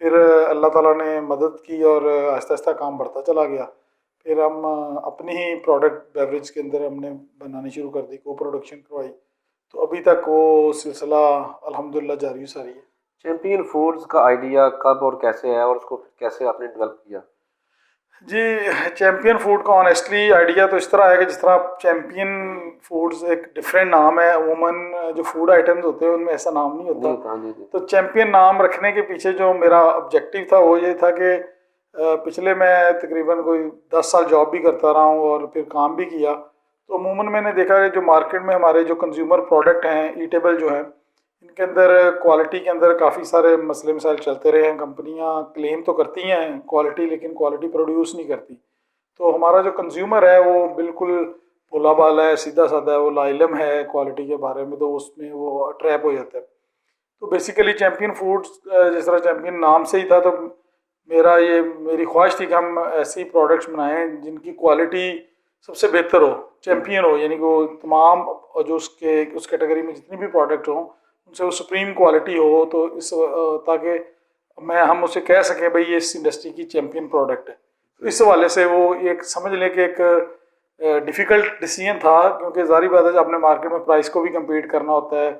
پھر اللہ تعالیٰ نے مدد کی اور آہستہ آہستہ کام بڑھتا چلا گیا. پھر ہم اپنی ہی پروڈکٹ بیوریج کے اندر ہم نے بنانی شروع کر دی, کو پروڈکشن کروائی. تو ابھی تک وہ سلسلہ الحمدللہ جاری و ساری ہے. چیمپئن فوڈز کا آئیڈیا کب اور کیسے ہے اور اس کو کیسے آپ نے ڈیولپ کیا؟ جی, چیمپئن فوڈ کا آنیسٹلی آئیڈیا تو اس طرح ہے کہ جس طرح چیمپئن فوڈز ایک ڈفرینٹ نام ہے, عموماً جو فوڈ آئٹمز ہوتے ہیں ان میں ایسا نام نہیں ہوتا. تو چیمپئن نام رکھنے کے پیچھے جو میرا آبجیکٹیو تھا وہ یہ تھا کہ پچھلے میں تقریباً کوئی 10 سال جاب بھی کرتا رہا ہوں اور پھر کام بھی کیا. تو عموماً میں نے دیکھا کہ جو مارکیٹ میں ہمارے جو کنزیومر پروڈکٹ ہیں, ایٹیبل جو ہیں, ان کے اندر کوالٹی کے اندر کافی سارے مسئلے مسائل چلتے رہے ہیں. کمپنیاں کلیم تو کرتی ہیں کوالٹی, لیکن کوالٹی پروڈیوس نہیں کرتی. تو ہمارا جو کنزیومر ہے وہ بالکل بھولا بالا ہے, سیدھا سادہ ہے, وہ لا علم ہے کوالٹی کے بارے میں, تو اس میں وہ ٹریپ ہو جاتا ہے. تو بیسیکلی چیمپئن فوڈز جس طرح چیمپئن نام سے ہی تھا, تو میری خواہش تھی کہ ہم ایسی پروڈکٹس بنائیں جن کی کوالٹی سب سے بہتر ہو, چیمپئن ہو, یعنی کہ وہ تمام جو اس کیٹیگری میں جتنی بھی پروڈکٹ ہوں ان سے وہ سپریم کوالٹی ہو, تو تاکہ ہم اسے کہہ سکیں بھئی یہ اس انڈسٹری کی چیمپئن پروڈکٹ ہے. اس حوالے سے وہ ایک سمجھ لیں کہ ایک ڈیفیکلٹ ڈیسیجن تھا, کیونکہ ظاہری بات ہے آپ نے مارکیٹ میں پرائس کو بھی کمپیٹ کرنا ہوتا ہے,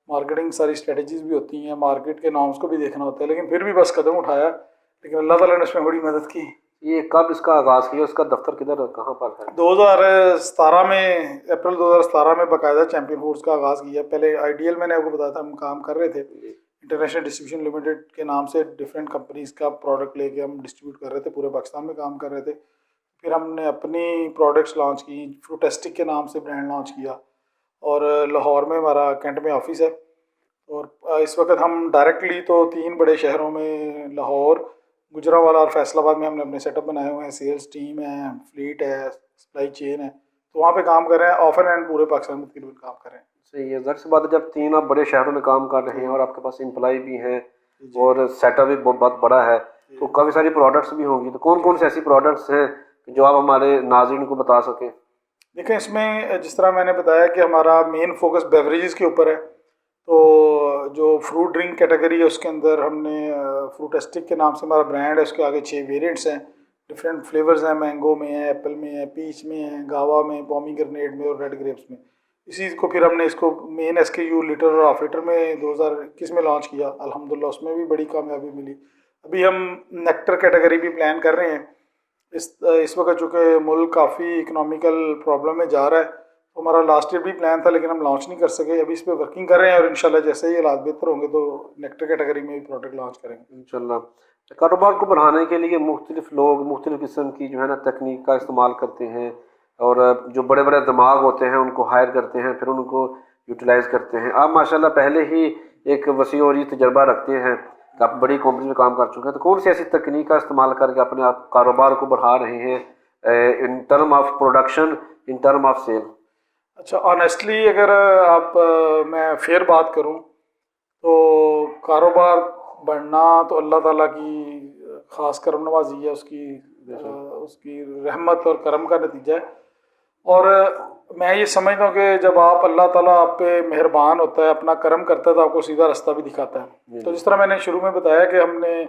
مارکیٹنگ ساری اسٹریٹجیز بھی ہوتی ہیں, مارکیٹ کے نارمس کو بھی دیکھنا ہوتا ہے. لیکن پھر بھی بس قدم اٹھایا, لیکن اللہ تعالیٰ نے اس میں بڑی مدد کی. یہ کب اس کا آغاز کیا, اس کا دفتر کدھر کہاں پر ہے؟ 2017 میں, اپریل 2017 میں باقاعدہ چیمپئن فوڈز کا آغاز کیا. پہلے آئیڈیل میں نے آپ کو بتایا تھا ہم کام کر رہے تھے, انٹرنیشنل ڈسٹریبیوشن لمیٹڈ کے نام سے ڈفرینٹ کمپنیز کا پروڈکٹ لے کے ہم ڈسٹریبیوٹ کر رہے تھے, پورے پاکستان میں کام کر رہے تھے. پھر ہم نے اپنی پروڈکٹس لانچ کی, فروٹسٹک کے نام سے برانڈ لانچ کیا, اور لاہور میں ہمارا کینٹ میں آفس ہے. اور اس وقت ہم ڈائریکٹلی تو 3 بڑے شہروں میں, لاہور, گجرانوالہ اور فیصل آباد میں ہم نے اپنے سیٹ اپ بنائے ہوئے ہیں. سیلز ٹیم ہے, فلیٹ ہے, سپلائی چین ہے, تو وہاں پہ کام کر رہے ہیں. آف اینڈ اینڈ پورے پاکستان میں تقریباً کام کر رہے ہیں. صحیح ہے. ظاہر سی بات ہے جب 3 آپ بڑے شہروں میں کام کر رہے ہیں اور آپ کے پاس امپلائی بھی ہیں اور سیٹ اپ بھی بہت بڑا ہے, تو کافی ساری پروڈکٹس بھی ہوں گی. تو کون کون سی ایسی پروڈکٹس ہیں جو آپ ہمارے ناظرین کو بتا سکیں؟ دیکھیں, اس میں جس طرح میں نے بتایا کہ ہمارا مین فوکس بیوریجز کے اوپر ہے. تو جو فروٹ ڈرنک کیٹیگری ہے اس کے اندر ہم نے فروٹسٹک کے نام سے ہمارا برانڈ ہے, اس کے آگے 6 ویریئنٹس ہیں, ڈفرینٹ فلیورز ہیں, مینگو میں ہے, ایپل میں ہے, پیچ میں ہے, گاوا میں, پومی گرنیٹ میں اور ریڈ گریپس میں. اسی کو پھر ہم نے اس کو مین SKU لیٹر اور ہاف لیٹر میں 2021 میں لانچ کیا. الحمدللہ اس میں بھی بڑی کامیابی ملی. ابھی ہم نیکٹر کیٹیگری بھی پلان کر رہے ہیں. اس وقت چونکہ ملک کافی اکنامیکل پرابلم میں جا رہا ہے, تو ہمارا لاسٹ ایئر بھی پلان تھا لیکن ہم لانچ نہیں کر سکے. ابھی اس پہ ورکنگ کر رہے ہیں اور انشاءاللہ جیسے ہی حالات بہتر ہوں گے تو نیکٹر کیٹیگری میں بھی پروڈکٹ لانچ کریں گے انشاءاللہ. کاروبار کو بڑھانے کے لیے مختلف لوگ مختلف قسم کی جو ہے نا تکنیک کا استعمال کرتے ہیں, اور جو بڑے بڑے دماغ ہوتے ہیں ان کو ہائر کرتے ہیں, پھر ان کو یوٹیلائز کرتے ہیں. آپ ماشاءاللہ پہلے ہی ایک وسیع اور یہ تجربہ رکھتے ہیں کہ آپ بڑی کمپنی میں کام کر چکے ہیں, تو کون سی ایسی تکنیک کا استعمال کر کے اپنے آپ کاروبار کو بڑھا رہے ہیں in term of production, in term of sale? اچھا, آنیسٹلی اگر آپ میں فیئر بات کروں تو کاروبار بڑھنا تو اللہ تعالیٰ کی خاص کرم نوازی ہے, اس کی رحمت اور کرم کا نتیجہ ہے. اور میں یہ سمجھتا ہوں کہ جب آپ اللہ تعالیٰ آپ پہ مہربان ہوتا ہے, اپنا کرم کرتا ہے, تو آپ کو سیدھا رستہ بھی دکھاتا ہے. تو جس طرح میں نے شروع میں بتایا کہ ہم نے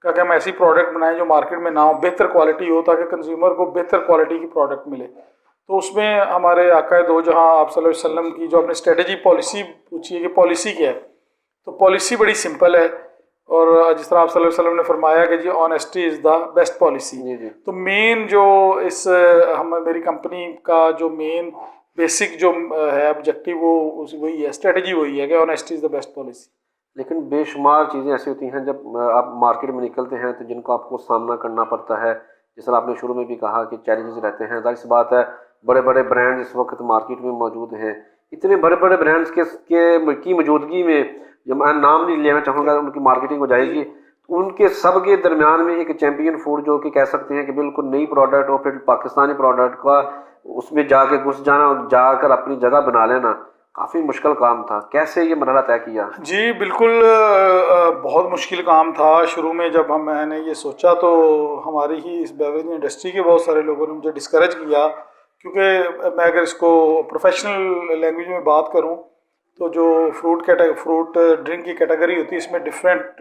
کہا کہ ہم ایسی پروڈکٹ بنائیں جو مارکیٹ میں نہ ہو, بہتر کوالٹی ہو, تاکہ کنزیومر کو بہتر کوالٹی کی پروڈکٹ ملے. تو اس میں ہمارے آقا دو جہاں آپ صلی اللہ علیہ وسلم کی جو اپنے اسٹریٹجی پالیسی پوچھی ہے کہ پالیسی کیا ہے, تو پالیسی بڑی سمپل ہے. اور جس طرح آپ صلی اللہ علیہ وسلم نے فرمایا کہ جی honesty is the best policy. تو مین جو میری کمپنی کا جو مین بیسک جو ہے آبجیکٹیو وہ وہی ہے, اسٹریٹجی وہی ہے کہ honesty is the best policy. لیکن بے شمار چیزیں ایسی ہوتی ہیں جب آپ مارکیٹ میں نکلتے ہیں تو جن کو آپ کو سامنا کرنا پڑتا ہے. جس طرح آپ نے شروع میں بھی کہا کہ چیلنجز رہتے ہیں. ظاہر سی بات ہے بڑے بڑے برانڈ اس وقت مارکیٹ میں موجود ہیں. اتنے بڑے بڑے برانڈس کی موجودگی میں, جو میں نام نہیں لینا چاہوں گا, ان کی مارکیٹنگ ہو جائے گی, ان کے سب کے درمیان میں ایک چیمپئن فوڈ جو کہ کہہ سکتے ہیں کہ بالکل نئی پروڈکٹ اور پھر پاکستانی پروڈکٹ کا اس میں جا کے گھس جانا اور جا کر اپنی جگہ بنا لینا کافی مشکل کام تھا. کیسے یہ مرحلہ طے کیا؟ جی بالکل بہت مشکل کام تھا. شروع میں جب میں نے یہ سوچا تو ہماری ہی اس بیوریج انڈسٹری کے بہت سارے لوگوں نے مجھے ڈسکریج کیا, کیونکہ میں اگر اس کو پروفیشنل لینگویج میں بات کروں تو جو فروٹ ڈرنک کی کیٹیگری ہوتی ہے اس میں ڈفرینٹ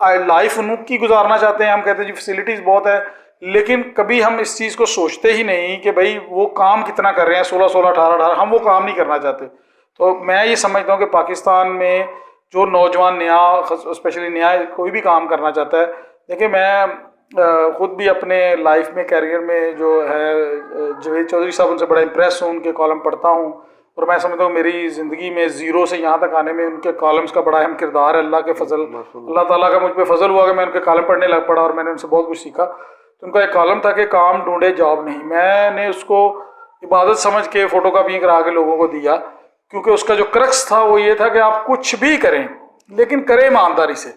لائف ان کی گزارنا چاہتے ہیں. ہم کہتے ہیں جی فیسلٹیز بہت ہے, لیکن کبھی ہم اس چیز کو سوچتے ہی نہیں کہ بھائی وہ کام کتنا کر رہے ہیں, 16 18, ہم وہ کام نہیں کرنا چاہتے. تو میں یہ سمجھتا ہوں کہ پاکستان میں جو نوجوان نیا اسپیشلی نیا کوئی بھی کام کرنا چاہتا ہے, دیکھیں میں خود بھی اپنے لائف میں کیریئر میں جو ہے جاوید چودھری صاحب ان سے بڑا امپریس ہوں, ان کے کالم پڑھتا ہوں, اور میں سمجھتا ہوں میری زندگی میں زیرو سے یہاں تک آنے میں ان کے کالمز کا بڑا اہم کردار ہے. اللہ کے فضل, اللہ تعالیٰ کا مجھ پہ فضل ہوا کہ میں ان کے کالم پڑھنے لگ پڑا اور میں نے ان سے بہت کچھ سیکھا. تو ان کا ایک کالم تھا کہ کام ڈھونڈے جاب نہیں. میں نے اس کو عبادت سمجھ کے فوٹو کاپی کرا کے لوگوں کو دیا, کیونکہ اس کا جو کرکس تھا وہ یہ تھا کہ آپ کچھ بھی کریں لیکن کریں ایمانداری سے.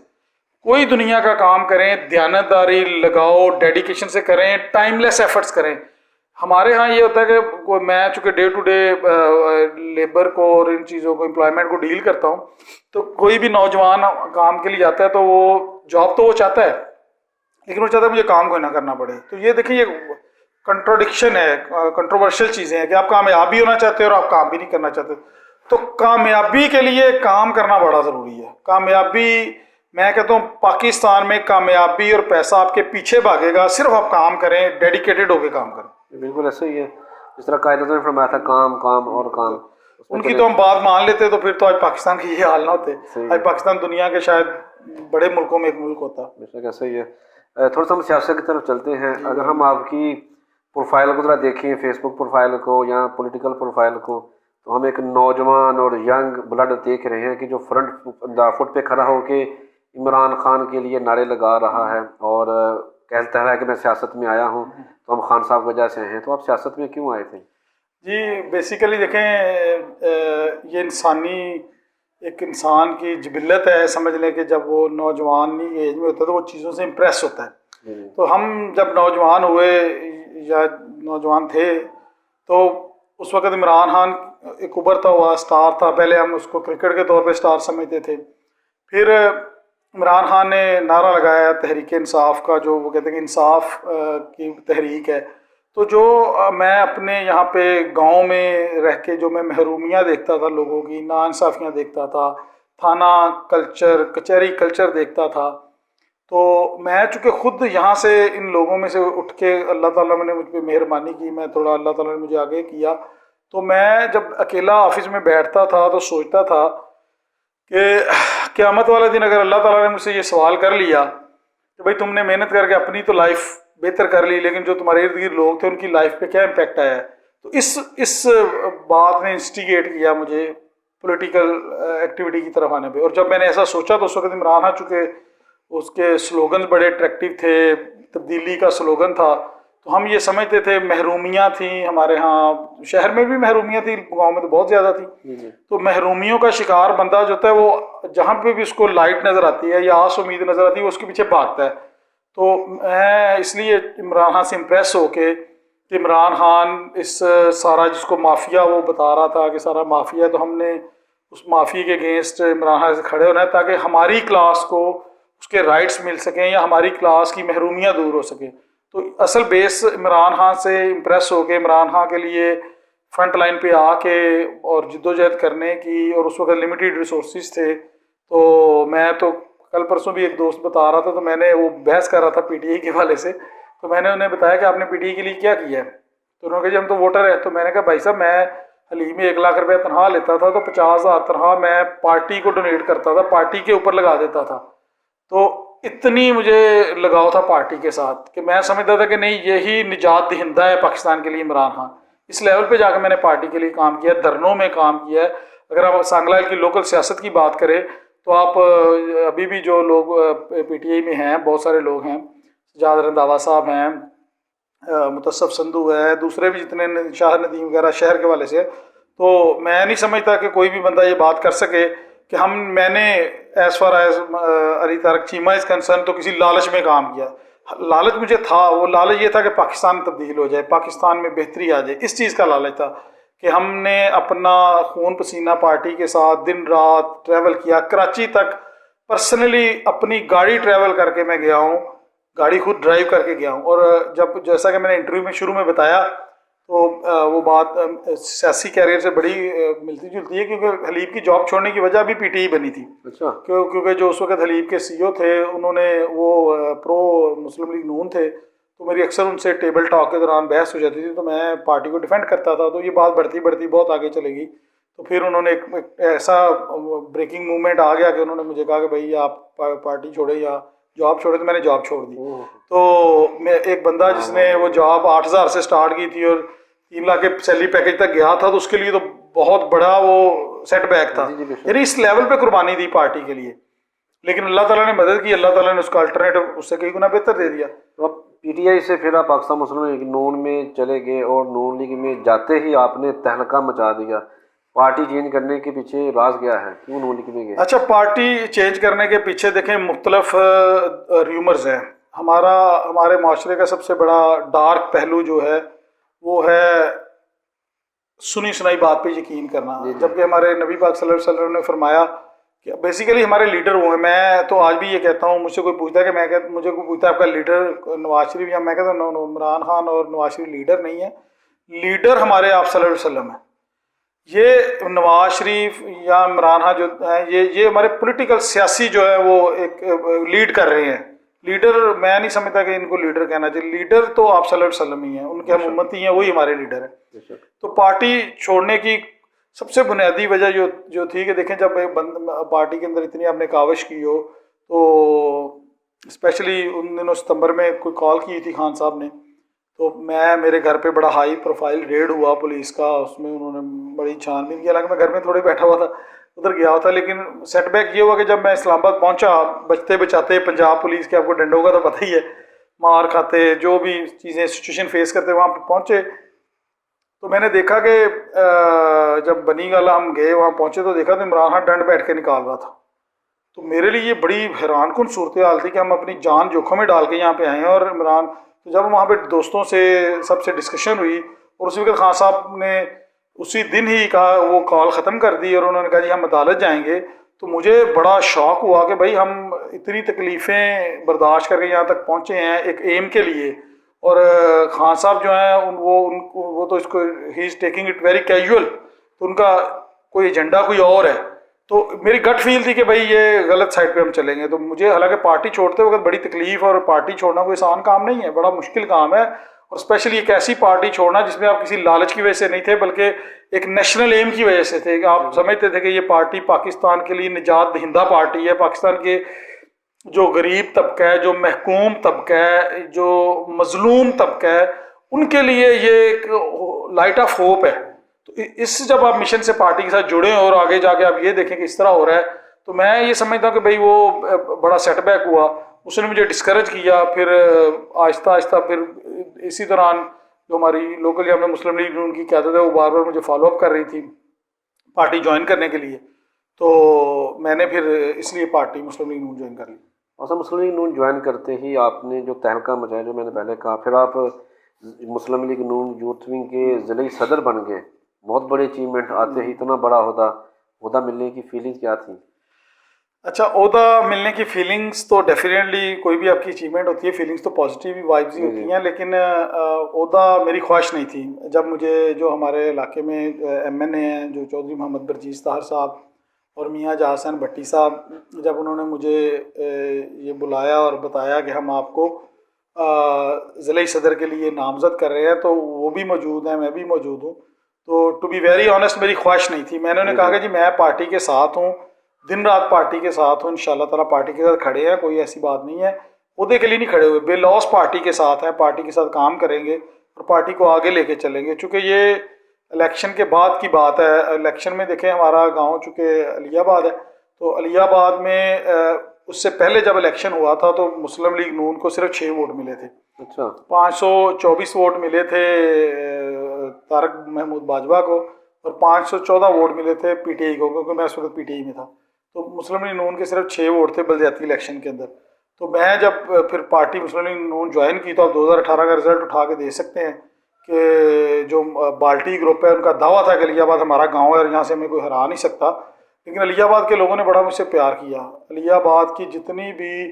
کوئی دنیا کا کام کریں, دیانتداری لگاؤ, ڈیڈیکیشن سے کریں, ٹائم لیس ایفرٹس کریں. ہمارے ہاں یہ ہوتا ہے کہ میں چونکہ ڈے ٹو ڈے لیبر کو اور ان چیزوں کو امپلائمنٹ کو ڈیل کرتا ہوں, تو کوئی بھی نوجوان کام کے لیے جاتا ہے تو وہ جاب تو وہ چاہتا ہے, لیکن وہ چاہتا ہے مجھے کام کوئی نہ کرنا پڑے. تو یہ دیکھیں یہ کنٹروڈکشن ہے, کنٹروورشل چیزیں ہیں کہ آپ کامیابی ہونا چاہتے ہیں اور آپ کام بھی نہیں کرنا چاہتے. تو کامیابی کے لیے کام کرنا بڑا ضروری ہے. کامیابی میں کہتا ہوں پاکستان میں کامیابی اور پیسہ آپ کے پیچھے بھاگے گا, صرف آپ کام کریں, ڈیڈیکیٹڈ ہو کے کام کریں. بالکل ایسا ہی ہے جس طرح قائد اعظم نے فرمایا تھا کام کام اور کام. ان کی تو ہم بات مان لیتے تو پھر تو آج پاکستان کی یہ حال نہ ہوتے. آج پاکستان دنیا کے شاید بڑے ملکوں میں ایک ملک ہوتا. بے شک ایسا ہی ہے. تھوڑا سا ہم سیاست کی طرف چلتے ہیں. اگر ہم آپ کی پروفائل کو ذرا دیکھیں, فیس بک پروفائل کو یا پولیٹیکل پروفائل کو, تو ہم ایک نوجوان اور ینگ بلڈ دیکھ رہے ہیں کہ جو فرنٹ فٹ پہ کھڑا ہو کے عمران خان کے لیے نعرے لگا رہا ہے اور کہتا ہے کہ میں سیاست میں آیا ہوں تو ہم خان صاحب وجہ سے ہیں. تو آپ سیاست میں کیوں آئے تھے؟ جی بیسیکلی دیکھیں یہ ایک انسان کی جبلت ہے, سمجھ لیں کہ جب وہ نوجوانی ایج میں ہوتا ہے تو وہ چیزوں سے امپریس ہوتا ہے. تو ہم جب نوجوان ہوئے یا نوجوان تھے تو اس وقت عمران خان ایک ابھرتا ہوا اسٹار تھا. پہلے ہم اس کو کرکٹ کے طور پہ اسٹار سمجھتے تھے. پھر عمران خان نے نعرہ لگایا تحریک انصاف کا, جو وہ کہتے ہیں کہ انصاف کی تحریک ہے. تو جو میں اپنے یہاں پہ گاؤں میں رہ کے جو میں محرومیاں دیکھتا تھا لوگوں کی, ناانصافیاں دیکھتا تھا, تھانہ کلچر کچہری کلچر دیکھتا تھا, تو میں چونکہ خود یہاں سے ان لوگوں میں سے اٹھ کے اللہ تعالیٰ نے مجھ پہ مہربانی کی, میں تھوڑا اللہ تعالیٰ نے مجھے آگے کیا. تو میں جب اکیلا آفس میں بیٹھتا تھا تو سوچتا تھا کہ قیامت والے دن اگر اللہ تعالیٰ نے مجھ سے یہ سوال کر لیا کہ بھائی تم نے محنت کر کے اپنی تو لائف بہتر کر لی, لیکن جو تمہارے ارد گرد لوگ تھے ان کی لائف پہ کیا امپیکٹ آیا ہے. تو اس بات نے انسٹیگیٹ کیا مجھے پولیٹیکل ایکٹیویٹی کی طرف آنے پہ. اور جب میں نے ایسا سوچا تو اس وقت عمران خان چونکہ اس کے سلوگنز بڑے اٹریکٹیو تھے, تبدیلی کا سلوگن تھا, تو ہم یہ سمجھتے تھے محرومیاں تھیں ہمارے ہاں, شہر میں بھی محرومیاں تھیں, گاؤں میں تو بہت زیادہ تھیں. تو محرومیوں کا شکار بندہ جو ہوتا ہے وہ جہاں پہ بھی اس کو لائٹ نظر آتی ہے یا آس امید نظر آتی ہے وہ اس کے پیچھے بھاگتا ہے. تو میں اس لیے عمران خان سے امپریس ہو کے کہ عمران خان اس سارا جس کو مافیا وہ بتا رہا تھا کہ سارا مافیا, تو ہم نے اس مافیا کے اگینسٹ عمران خان سے کھڑے ہونا ہے تاکہ ہماری کلاس کو اس کے رائٹس مل سکیں یا ہماری کلاس کی محرومیاں دور ہو سکیں. تو اصل بیس عمران خان سے امپریس ہو کے عمران خان کے لیے فرنٹ لائن پہ آ کے اور جدوجہد کرنے کی, اور اس وقت لمیٹیڈ ریسورسز تھے. تو میں تو کل پرسوں بھی ایک دوست بتا رہا تھا, تو میں نے وہ بحث کر رہا تھا پی ٹی آئی کے حوالے سے, تو میں نے انہیں بتایا کہ آپ نے پی ٹی آئی کے لیے کیا ہے. تو انہوں نے کہا جی ہم تو ووٹر ہیں. تو میں نے کہا بھائی صاحب میں حلیم میں 1 لاکھ روپے تنخواہ لیتا تھا, تو 50,000 تنخواہ میں پارٹی کو ڈونیٹ کرتا تھا, پارٹی کے اوپر لگا دیتا تھا. تو اتنی مجھے لگاؤ تھا پارٹی کے ساتھ کہ میں سمجھتا تھا کہ نہیں یہی نجات دہندہ ہے پاکستان کے لیے عمران خان. اس لیول پہ جا کے میں نے پارٹی کے لیے کام کیا, دھرنوں میں کام کیا ہے. اگر آپ سانگلائل کی لوکل سیاست کی بات کریں تو آپ ابھی بھی جو لوگ پی ٹی آئی میں ہیں, بہت سارے لوگ ہیں, سجاد رنداوا صاحب ہیں, متصف سندھو ہے, دوسرے بھی جتنے شاہ ندیم وغیرہ شہر کے والے سے, تو میں نہیں سمجھتا کہ کوئی بھی بندہ یہ بات کر سکے کہ میں نے as far as Ali Tariq Cheema is concern تو کسی لالچ میں کام کیا. لالچ مجھے تھا, وہ لالچ یہ تھا کہ پاکستان تبدیل ہو جائے, پاکستان میں بہتری آ جائے, اس چیز کا لالچ تھا کہ ہم نے اپنا خون پسینہ پارٹی کے ساتھ دن رات ٹریول کیا. کراچی تک پرسنلی اپنی گاڑی ٹریول کر کے میں گیا ہوں, گاڑی خود ڈرائیو کر کے گیا ہوں. اور جب جیسا کہ میں نے انٹرویو میں شروع میں بتایا تو وہ بات سیاسی کیریئر سے بڑی ملتی جلتی ہے، کیونکہ حلیب کی جاب چھوڑنے کی وجہ بھی پی ٹی آئی بنی تھی. اچھا. کیونکہ جو اس وقت حلیب کے سی او تھے انہوں نے وہ پرو مسلم لیگ نون تھے، تو میری اکثر ان سے ٹیبل ٹاک کے دوران بحث ہو جاتی تھی، تو میں پارٹی کو ڈیفینڈ کرتا تھا. تو یہ بات بڑھتی بڑھتی بہت آگے چلے گی. تو پھر انہوں نے ایک ایسا بریکنگ موومنٹ آ گیا کہ انہوں نے مجھے کہا کہ بھائی آپ پارٹی چھوڑے یا جاب چھوڑے، تو میں نے جاب چھوڑ دی. تو میں ایک بندہ جس نے وہ جاب 8,000 سے سٹارٹ کی تھی اور 3 لاکھ کے سیلری پیکج تک گیا تھا، تو اس کے لیے تو بہت بڑا وہ سیٹ بیک تھا. یعنی اس لیول پہ قربانی دی پارٹی کے لیے، لیکن اللہ تعالیٰ نے مدد کی، اللہ تعالیٰ نے اس کا الٹرنیٹو اس سے کئی گنا بہتر دے دیا. تو اب پی ٹی آئی سے پھر آپ پاکستان مسلم لیگ نون میں چلے گئے، اور نون لیگ میں جاتے ہی آپ نے تہلکہ مچا دیا. پارٹی چینج کرنے کے پیچھے راز کیا ہے، کیوں نون لیگ میں گئے؟ اچھا، پارٹی چینج کرنے کے پیچھے دیکھیں مختلف ریومرز ہیں. ہمارے معاشرے کا سب سے بڑا ڈارک پہلو جو ہے وہ ہے سنی سنائی بات پہ یقین کرنا. جبکہ ہمارے نبی پاک صلی اللہ علیہ وسلم نے فرمایا کہ بیسیکلی ہمارے لیڈر وہ ہیں. میں تو آج بھی یہ کہتا ہوں، مجھ سے کوئی پوچھتا ہے کہ مجھے کوئی پوچھتا ہے آپ کا لیڈر نواز شریف، یا میں کہتا ہوں عمران خان اور نواز شریف لیڈر نہیں ہے. لیڈر ہمارے آپ صلی اللہ علیہ وسلم ہیں. یہ نواز شریف یا عمران خان جو ہیں یہ ہمارے پولیٹیکل سیاسی جو ہے وہ ایک لیڈ کر رہے ہیں. لیڈر میں نہیں سمجھتا کہ ان کو لیڈر کہنا چاہیے. لیڈر تو آپ صلی اللہ علیہ وسلم ہی ہیں، ان کے ہم امتی ہیں، وہی ہمارے لیڈر ہیں. تو پارٹی چھوڑنے کی سب سے بنیادی وجہ جو تھی کہ دیکھیں جب پارٹی کے اندر اتنی آپ نے کاوش کی ہو، تو اسپیشلی ان دنوں ستمبر میں کوئی کال کی تھی خان صاحب نے، تو میرے گھر پہ بڑا ہائی پروفائل ریڈ ہوا پولیس کا. اس میں انہوں نے بڑی چھان بین کی. حالانکہ میں گھر میں تھوڑے بیٹھا ہوا تھا، ادھر گیا ہوا تھا، لیکن سیٹ بیک یہ ہوا کہ جب میں اسلام آباد پہنچا، بچتے بچاتے پنجاب پولیس کے آپ کو ڈنڈوں کا تو پتہ ہی ہے، مار کھاتے جو بھی چیزیں سچویشن فیس کرتے، وہاں پہ پہنچے تو میں نے دیکھا کہ جب بنی گالا ہم گئے وہاں پہنچے تو دیکھا تو عمران خان ڈنڈ بیٹھ کے نکال رہا تھا. تو میرے لیے یہ بڑی حیران کن صورتحال تھی کہ ہم اپنی جان جوکھم میں ڈال کے یہاں پہ آئے ہیں. اور عمران تو جب وہاں پہ دوستوں سے سب سے ڈسکشن ہوئی، اور اسی وقت خان صاحب نے اسی دن ہی کہا، وہ کال ختم کر دی اور انہوں نے کہا جی ہم عدالت جائیں گے. تو مجھے بڑا شوق ہوا کہ بھائی ہم اتنی تکلیفیں برداشت کر کے یہاں تک پہنچے ہیں ایک ایم کے لیے. اور خان صاحب جو ہیں وہ تو اس کو ہی is taking it very casual, تو ان کا کوئی ایجنڈا کوئی اور ہے. تو میری گٹ فیل تھی کہ بھائی یہ غلط سائڈ پہ ہم چلیں گے. تو مجھے حالانکہ پارٹی چھوڑتے وقت بڑی تکلیف، اور پارٹی چھوڑنا کوئی آسان کام نہیں ہے، بڑا مشکل کام ہے. اور اسپیشلی ایک ایسی پارٹی چھوڑنا جس میں آپ کسی لالچ کی وجہ سے نہیں تھے، بلکہ ایک نیشنل ایم کی وجہ سے تھے کہ آپ سمجھتے تھے کہ یہ پارٹی پاکستان کے لیے نجات دہندہ پارٹی ہے. پاکستان کے جو غریب طبقہ ہے، جو محکوم طبقہ ہے، جو مظلوم طبقہ ہے، ان کے لیے یہ ایک لائٹ آف ہوپ ہے. تو اس جب آپ مشن سے پارٹی کے ساتھ جڑے ہیں اور آگے جا کے آپ یہ دیکھیں کہ اس طرح ہو رہا ہے، تو میں یہ سمجھتا ہوں کہ بھئی وہ بڑا سیٹ بیک ہوا. اس نے مجھے ڈسکریج کیا. پھر آہستہ آہستہ پھر اسی دوران جو ہماری لوکل جامع مسلم لیگ ان کی قیادت ہے وہ بار بار مجھے فالو اپ کر رہی تھی پارٹی جوائن کرنے کے لیے. تو میں نے پھر اس لیے پارٹی مسلم لیگ نون جوائن کر لی. اصل مسلم لیگ نون جوائن کرتے ہی آپ نے جو تہلکہ مچایا، جو میں نے پہلے کہا، پھر آپ مسلم لیگ نون یوتھ ونگ کے ضلعی صدر بن گئے. بہت بڑی اچیومنٹ آتے ہی اتنا بڑا عہدہ ملنے کی فیلنگ کیا تھی؟ اچھا، عہدہ ملنے کی فیلنگس تو ڈیفینیٹلی کوئی بھی آپ کی اچیومنٹ ہوتی ہے، فیلنگس تو پازیٹیو وائبز ہی ہوتی ہیں، لیکن عہدہ میری خواہش نہیں تھی. جب مجھے جو ہمارے علاقے میں ایم این اے ہیں جو چودھری محمد برجیز طاہر صاحب اور میاں جہاں حسین بھٹی صاحب، جب انہوں نے مجھے یہ بلایا اور بتایا کہ ہم آپ کو ضلعی صدر کے لیے نامزد کر رہے ہیں، تو وہ بھی موجود ہیں، میں بھی موجود ہوں. تو ٹو بی ویری آنیسٹ میری خواہش نہیں تھی. میں نے کہا کہ جی میں پارٹی کے ساتھ ہوں، دن رات پارٹی کے ساتھ ہوں، انشاءاللہ تعالیٰ پارٹی کے ساتھ کھڑے ہیں، کوئی ایسی بات نہیں ہے. عہدے کے لیے نہیں کھڑے ہوئے، بے لوس پارٹی کے ساتھ ہیں، پارٹی کے ساتھ کام کریں گے اور پارٹی کو آگے لے کے چلیں گے. چونکہ یہ الیکشن کے بعد کی بات ہے. الیکشن میں دیکھیں ہمارا گاؤں چونکہ علی آباد ہے، تو علی آباد میں اس سے پہلے جب الیکشن ہوا تھا تو مسلم لیگ نون کو صرف 6 ووٹ ملے تھے. اچھا. 524 ووٹ ملے تھے طارق محمود باجوہ کو، اور 514 ووٹ ملے تھے پی ٹی آئی کو، کیونکہ میں اس وقت پی ٹی آئی میں تھا. تو مسلم لیگ نون کے صرف 6 ووٹ تھے بلدیاتی الیکشن کے اندر. تو میں جب پھر پارٹی مسلم لیگ نون جوائن کی تو آپ 2018 کا رزلٹ اٹھا کے دیکھ سکتے ہیں کہ جو بالٹی گروپ ہے ان کا دعویٰ تھا کہ علی آباد ہمارا گاؤں ہے اور یہاں سے ہمیں کوئی ہرا نہیں سکتا. لیکن علی آباد کے لوگوں نے بڑا مجھ سے پیار کیا. علی آباد کی جتنی بھی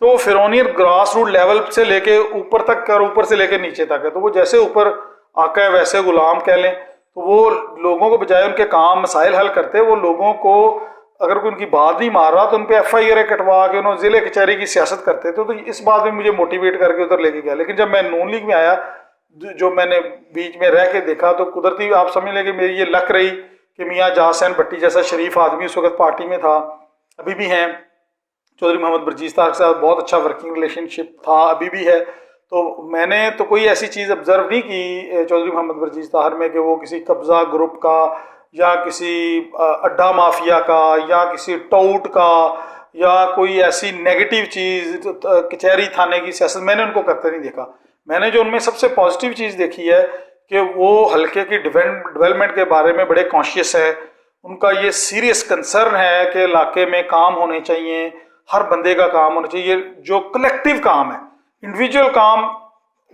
تو وہ فرعونیت گراس روٹ لیول سے لے کے اوپر تک اور اوپر سے لے کے نیچے تک ہے. تو وہ جیسے اوپر آقا ہے ویسے غلام کہہ لیں. تو وہ لوگوں کو بجائے ان کے کام مسائل حل کرتے، وہ لوگوں کو اگر کوئی ان کی بات نہیں مار رہا تو ان پہ ایف آئی آر کٹوا کے انہوں ضلع کچہری کی سیاست کرتے تھے. تو اس بات میں مجھے موٹیویٹ کر کے ادھر لے کے گیا. لیکن جب میں نون لیگ میں آیا، جو میں نے بیچ میں رہ کے دیکھا، تو قدرتی آپ سمجھ لیں کہ میری یہ لک رہی کہ میاں جہاں حسین بھٹی جیسا شریف آدمی اس وقت پارٹی میں تھا، ابھی بھی ہیں. چودھری محمد برجیز طاہر کے ساتھ بہت اچھا ورکنگ ریلیشن شپ تھا، ابھی بھی ہے. تو میں نے تو کوئی ایسی چیز آبزرو نہیں کی چودھری محمد برجیز طاہر میں کہ وہ کسی قبضہ گروپ کا یا کسی اڈا مافیا کا یا کسی ٹاؤٹ کا یا کوئی ایسی نیگیٹو چیز کچہری تھانے کی سیاست میں نے ان کو کرتے نہیں دیکھا. میں نے جو ان میں سب سے پازیٹیو چیز دیکھی ہے کہ وہ حلقے کی ڈیولپمنٹ کے بارے میں بڑے کانشیس ہے. ان کا یہ سیریس کنسرن ہے کہ علاقے میں کام ہونے چاہیے، ہر بندے کا کام ہونا چاہیے. جو کلیکٹیو کام ہے، انڈیویجول کام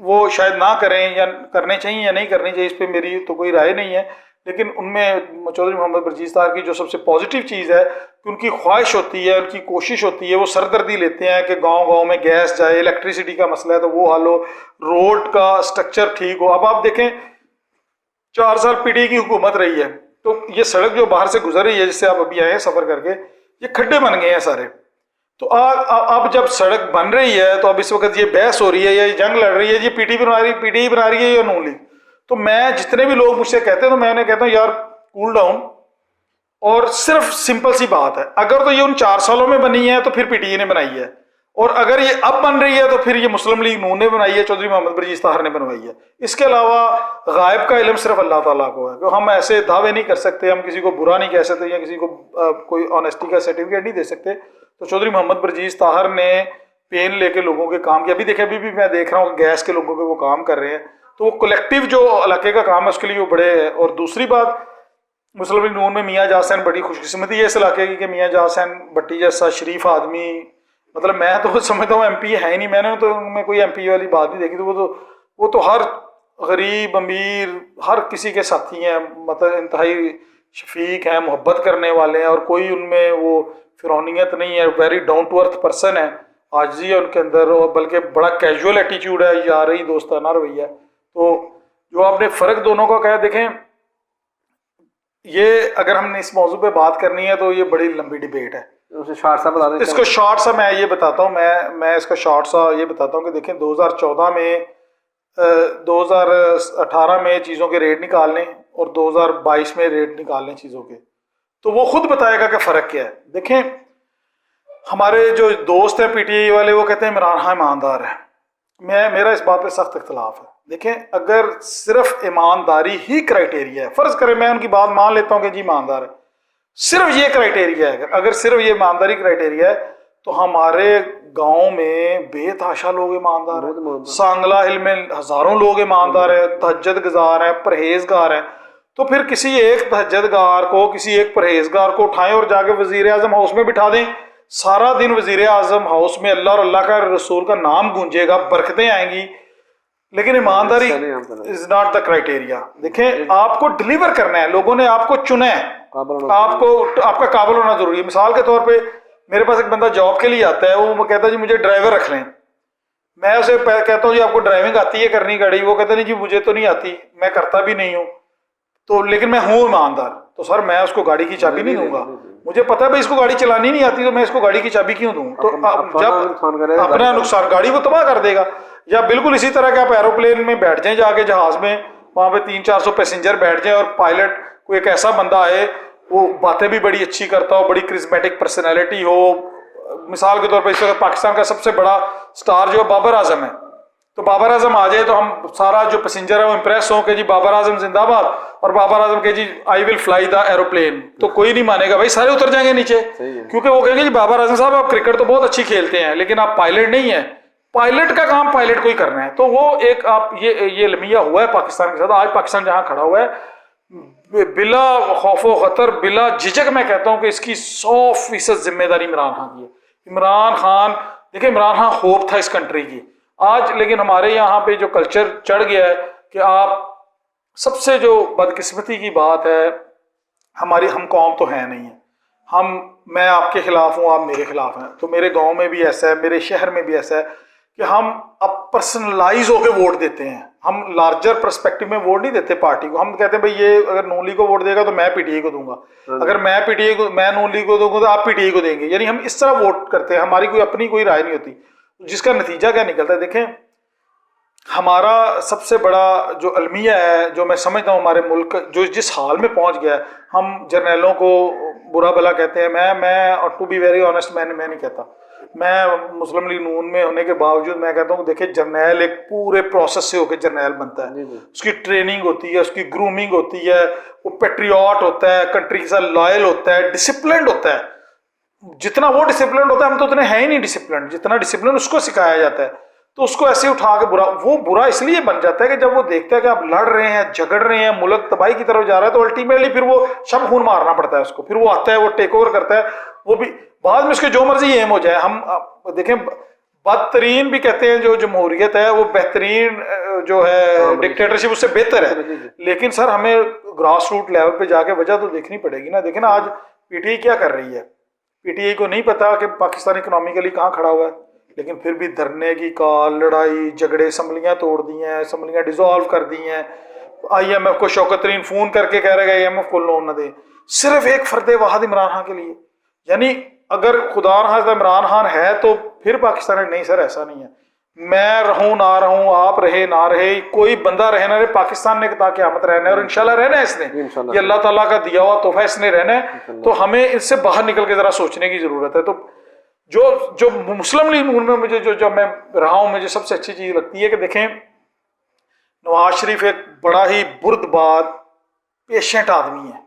وہ شاید نہ کریں یا کرنے چاہیے یا نہیں کرنے چاہیے، اس پہ میری تو کوئی رائے نہیں ہے. لیکن ان میں چودھری محمد برجیز طاہر کی جو سب سے پازیٹیو چیز ہے کہ ان کی خواہش ہوتی ہے، ان کی کوشش ہوتی ہے، وہ سردردی لیتے ہیں کہ گاؤں گاؤں میں گیس جائے، الیکٹریسٹی کا مسئلہ ہے تو وہ حل ہو، روڈ کا سٹرکچر ٹھیک ہو. اب آپ دیکھیں 4 سال پی ڈی اے کی حکومت رہی ہے تو یہ سڑک جو باہر سے گزر رہی ہے جس سے آپ ابھی آئے ہیں سفر کر کے، یہ کھڈے بن گئے ہیں سارے. تو اب جب سڑک بن رہی ہے تو اب اس وقت یہ بحث ہو رہی ہے یا یہ جنگ لڑ رہی ہے، یہ پی ڈی ای بنا رہی ہے یا نون لیگ. تو میں جتنے بھی لوگ مجھ سے کہتے ہیں تو میں انہیں کہتا ہوں یار کول ڈاؤن. اور صرف سمپل سی بات ہے، اگر تو یہ ان 4 سالوں میں بنی ہے تو پھر پی ٹی اے نے بنائی ہے، اور اگر یہ اب بن رہی ہے تو پھر یہ مسلم لیگ نون نے بنائی ہے، چودھری محمد برجیز طاہر نے بنوائی ہے. اس کے علاوہ غائب کا علم صرف اللہ تعالیٰ کو ہے. کہ ہم ایسے دعوے نہیں کر سکتے، ہم کسی کو برا نہیں کہہ سکتے یا کسی کو کوئی آنیسٹی کا سرٹیفکیٹ نہیں دے سکتے. تو چودھری محمد برجیز طاہر نے پین لے کے لوگوں کے کام کیا. ابھی دیکھیں ابھی بھی میں دیکھ رہا ہوں کہ گیس کے لوگوں کے وہ کام کر رہے ہیں. تو وہ کلیکٹیو جو علاقے کا کام ہے اس کے لیے وہ بڑے ہے. اور دوسری بات، مسلم لیگ نون میں میاں جہاں حسین بڑی خوش قسمتی ہے اس علاقے کی کہ میاں جہاں حسین بٹی جیسا شریف آدمی، مطلب میں تو سمجھتا ہوں ایم پی ہے ہی نہیں. میں نے تو ان میں کوئی ایم پی والی بات نہیں دیکھی. تو وہ تو ہر غریب امیر ہر کسی کے ساتھی ہیں، مطلب انتہائی شفیق ہیں، محبت کرنے والے ہیں، اور کوئی ان میں وہ فرعونیت نہیں ہے. Very down to earth person ہے، عاجزی ہے ان کے اندر، اور بلکہ بڑا کیجول ایٹیچیوڈ ہے، یارئی دوستانہ رویہ. تو جو آپ نے فرق دونوں کا کہا، دیکھیں یہ اگر ہم نے اس موضوع پہ بات کرنی ہے تو یہ بڑی لمبی ڈیبیٹ ہے. شارٹ سا بتا دیں اس کو شارٹ سا میں یہ بتاتا ہوں، میں اس کا شارٹ سا یہ بتاتا ہوں کہ دیکھیں 2014 میں 2018 میں چیزوں کے ریٹ نکالنے اور 2022 میں ریٹ نکالنے چیزوں کے، تو وہ خود بتائے گا کہ فرق کیا ہے. دیکھیں ہمارے جو دوست ہیں پی ٹی آئی والے وہ کہتے ہیں عمران خان ایماندار ہے. میرا اس بات پہ سخت اختلاف ہے. دیکھیں اگر صرف ایمانداری ہی کرائٹیریا ہے، فرض کریں میں ان کی بات مان لیتا ہوں کہ جی ایماندار ہے، صرف یہ کرائٹیریا ہے، اگر صرف یہ ایمانداری کرائٹیریا ہے تو ہمارے گاؤں میں بے تحاشا لوگ ایماندار ہیں. سانگلا ہل میں ہزاروں لوگ ایماندار ہیں، تہجد گزار ہیں، پرہیزگار ہیں. تو پھر کسی ایک تہجد گار کو، کسی ایک پرہیزگار کو اٹھائیں اور جا کے وزیر اعظم ہاؤس میں بٹھا دیں. سارا دن وزیر اعظم ہاؤس میں اللہ اور اللہ کا رسول کا نام گونجے گا، برکتیں آئیں گی، لیکن ایمانداری از ناٹ دا کرائٹیریا. دیکھیں آپ کو ڈلیور کرنا ہے، لوگوں نے آپ کو چنا ہے، آپ کا قابل ہونا ضروری ہے. مثال کے طور پہ میرے پاس ایک بندہ جاب کے لیے آتا ہے، وہ کہتا ہے جی مجھے ڈرائیور رکھ لیں. میں اسے کہتا ہوں جی آپ کو ڈرائیونگ آتی ہے کرنی گاڑی؟ وہ کہتا نہیں جی مجھے تو نہیں آتی، میں کرتا بھی نہیں ہوں، تو لیکن میں ہوں ایماندار. تو سر میں اس کو گاڑی کی چابی نہیں دوں گا، مجھے پتا ہے بھائی اس کو گاڑی چلانی نہیں آتی تو میں اس کو گاڑی کی چابی کیوں دوں؟ تو جب اپنا نقصان، گاڑی وہ تباہ کر دے گا. یا بالکل اسی طرح کہ آپ ایروپلین میں بیٹھ جائیں، جا کے جہاز میں وہاں پہ 300-400 پیسنجر بیٹھ جائیں اور پائلٹ کوئی ایک ایسا بندہ آئے وہ باتیں بھی بڑی اچھی کرتا ہو، بڑی کرزمیٹک پرسنالٹی ہو. مثال کے طور پر اس وقت پاکستان کا سب سے بڑا سٹار جو بابر اعظم ہے، تو بابر اعظم آ جائے تو ہم سارا جو پیسنجر ہے وہ امپریس ہوں کہ جی بابر اعظم زندہ باد، اور بابر اعظم کہ جی آئی ول فلائی دا ایروپلین. تو کوئی نہیں مانے گا بھائی، سارے اتر جائیں گے نیچے، کیونکہ وہ کہیں گے جی بابر اعظم صاحب آپ کرکٹ تو بہت اچھی کھیلتے ہیں لیکن آپ پائلٹ نہیں ہیں، پائلٹ کا کام پائلٹ کو ہی کرنا ہے. تو وہ ایک آپ یہ لمحہ ہوا ہے پاکستان کے ساتھ. آج پاکستان جہاں کھڑا ہوا ہے بلا خوف و خطر، بلا جھجک میں کہتا ہوں کہ اس کی 100% ذمہ داری عمران خان کی ہے. عمران خان، دیکھیں عمران خان ہوپ تھا اس کنٹری کی آج، لیکن ہمارے یہاں پہ جو کلچر چڑھ گیا ہے کہ آپ سب سے جو بدقسمتی کی بات ہے، ہم قوم تو ہے نہیں ہے، میں آپ کے خلاف ہوں، آپ میرے خلاف ہیں. تو میرے گاؤں میں بھی ایسا ہے، میرے شہر میں بھی ایسا ہے کہ ہم اب پرسنلائز ہو کے ووٹ دیتے ہیں. ہم لارجر پرسپیکٹو میں ووٹ نہیں دیتے پارٹی کو. ہم کہتے ہیں بھائی یہ اگر نون لیگ کو ووٹ دے گا تو میں پی ٹی آئی کو دوں گا، اگر میں نون لیگ کو دوں گا تو آپ پی ٹی آئی کو دیں گے. یعنی ہم اس طرح ووٹ کرتے ہیں، ہماری کوئی اپنی کوئی رائے نہیں ہوتی. جس کا نتیجہ کیا نکلتا ہے، دیکھیں ہمارا سب سے بڑا جو المیہ ہے، جو میں سمجھتا ہوں ہمارے ملک جو جس حال میں پہنچ گیا ہے، ہم جرنیلوں کو برا بھلا کہتے ہیں. میں اور ٹو بی ویری آنیسٹ میں نہیں کہتا. میں مسلم لیگ نون میں ہونے کے باوجود میں کہتا ہوں کہ دیکھیں جرنیل ایک پورے پروسیس سے ہو کے جرنیل بنتا ہے. اس کی ٹریننگ ہوتی ہے، اس کی گرومنگ ہوتی ہے، وہ پیٹریوٹ ہوتا ہے، کنٹری کے ساتھ لائل ہوتا ہے، ڈسپلنڈ ہوتا ہے. جتنا وہ ڈسپلنڈ ہوتا ہے ہم تو اتنے ہیں ہی نہیں ڈسپلنڈ، جتنا ڈسپلن اس کو سکھایا جاتا ہے. تو اس کو ایسے اٹھا کے برا اس لیے بن جاتا ہے کہ جب وہ دیکھتا ہے کہ آپ لڑ رہے ہیں، جھگڑ رہے ہیں، ملک تباہی کی طرف جا رہا ہے، تو الٹیمیٹلی پھر وہ شب خون مارنا پڑتا ہے اس کو. پھر وہ آتا ہے، وہ ٹیک اوور کرتا ہے. وہ بھی بعد میں اس کے جو مرضی ایم ہو جائے. ہم دیکھیں بدترین بھی کہتے ہیں جو جمہوریت ہے وہ بہترین جو ہے ڈکٹیٹرشپ اس سے بہتر ہے. لیکن سر ہمیں گراس روٹ لیول پہ جا کے وجہ تو دیکھنی پڑے گی نا. دیکھیں نا آج پی ٹی آئی کیا کر رہی ہے. پی ٹی آئی کو نہیں پتا کہ پاکستان اکنامیکلی کہاں کھڑا ہوا ہے، لیکن پھر بھی دھرنے کی کال، لڑائی جھگڑے، اسمبلیاں توڑ دی ہیں، اسمبلیاں ڈیزالو کر دی ہیں. آئی ایم ایف کو شوکت ترین فون کر کے کہہ رہے گا آئی ایم ایف کو لون نہ دے، صرف ایک فرد واحد عمران خان کے لیے. یعنی اگر خدا نخواستہ عمران خان ہے تو پھر پاکستان نہیں سر، ایسا نہیں ہے. میں رہوں نہ رہوں، آپ رہے نہ رہے، کوئی بندہ رہے نہ رہے، پاکستان نے تا قیامت رہنا ہے، اور انشاءاللہ رہنا ہے. اس نے یہ اللہ تعالیٰ کا دیا ہوا تحفہ، اس نے رہنا ہے. تو ہمیں اس سے باہر نکل کے ذرا سوچنے کی ضرورت ہے. تو جو مسلم لیگ نون میں مجھے جو میں رہا ہوں، مجھے سب سے اچھی چیز لگتی ہے کہ دیکھیں نواز شریف ایک بڑا ہی بردبار پیشنٹ آدمی ہے،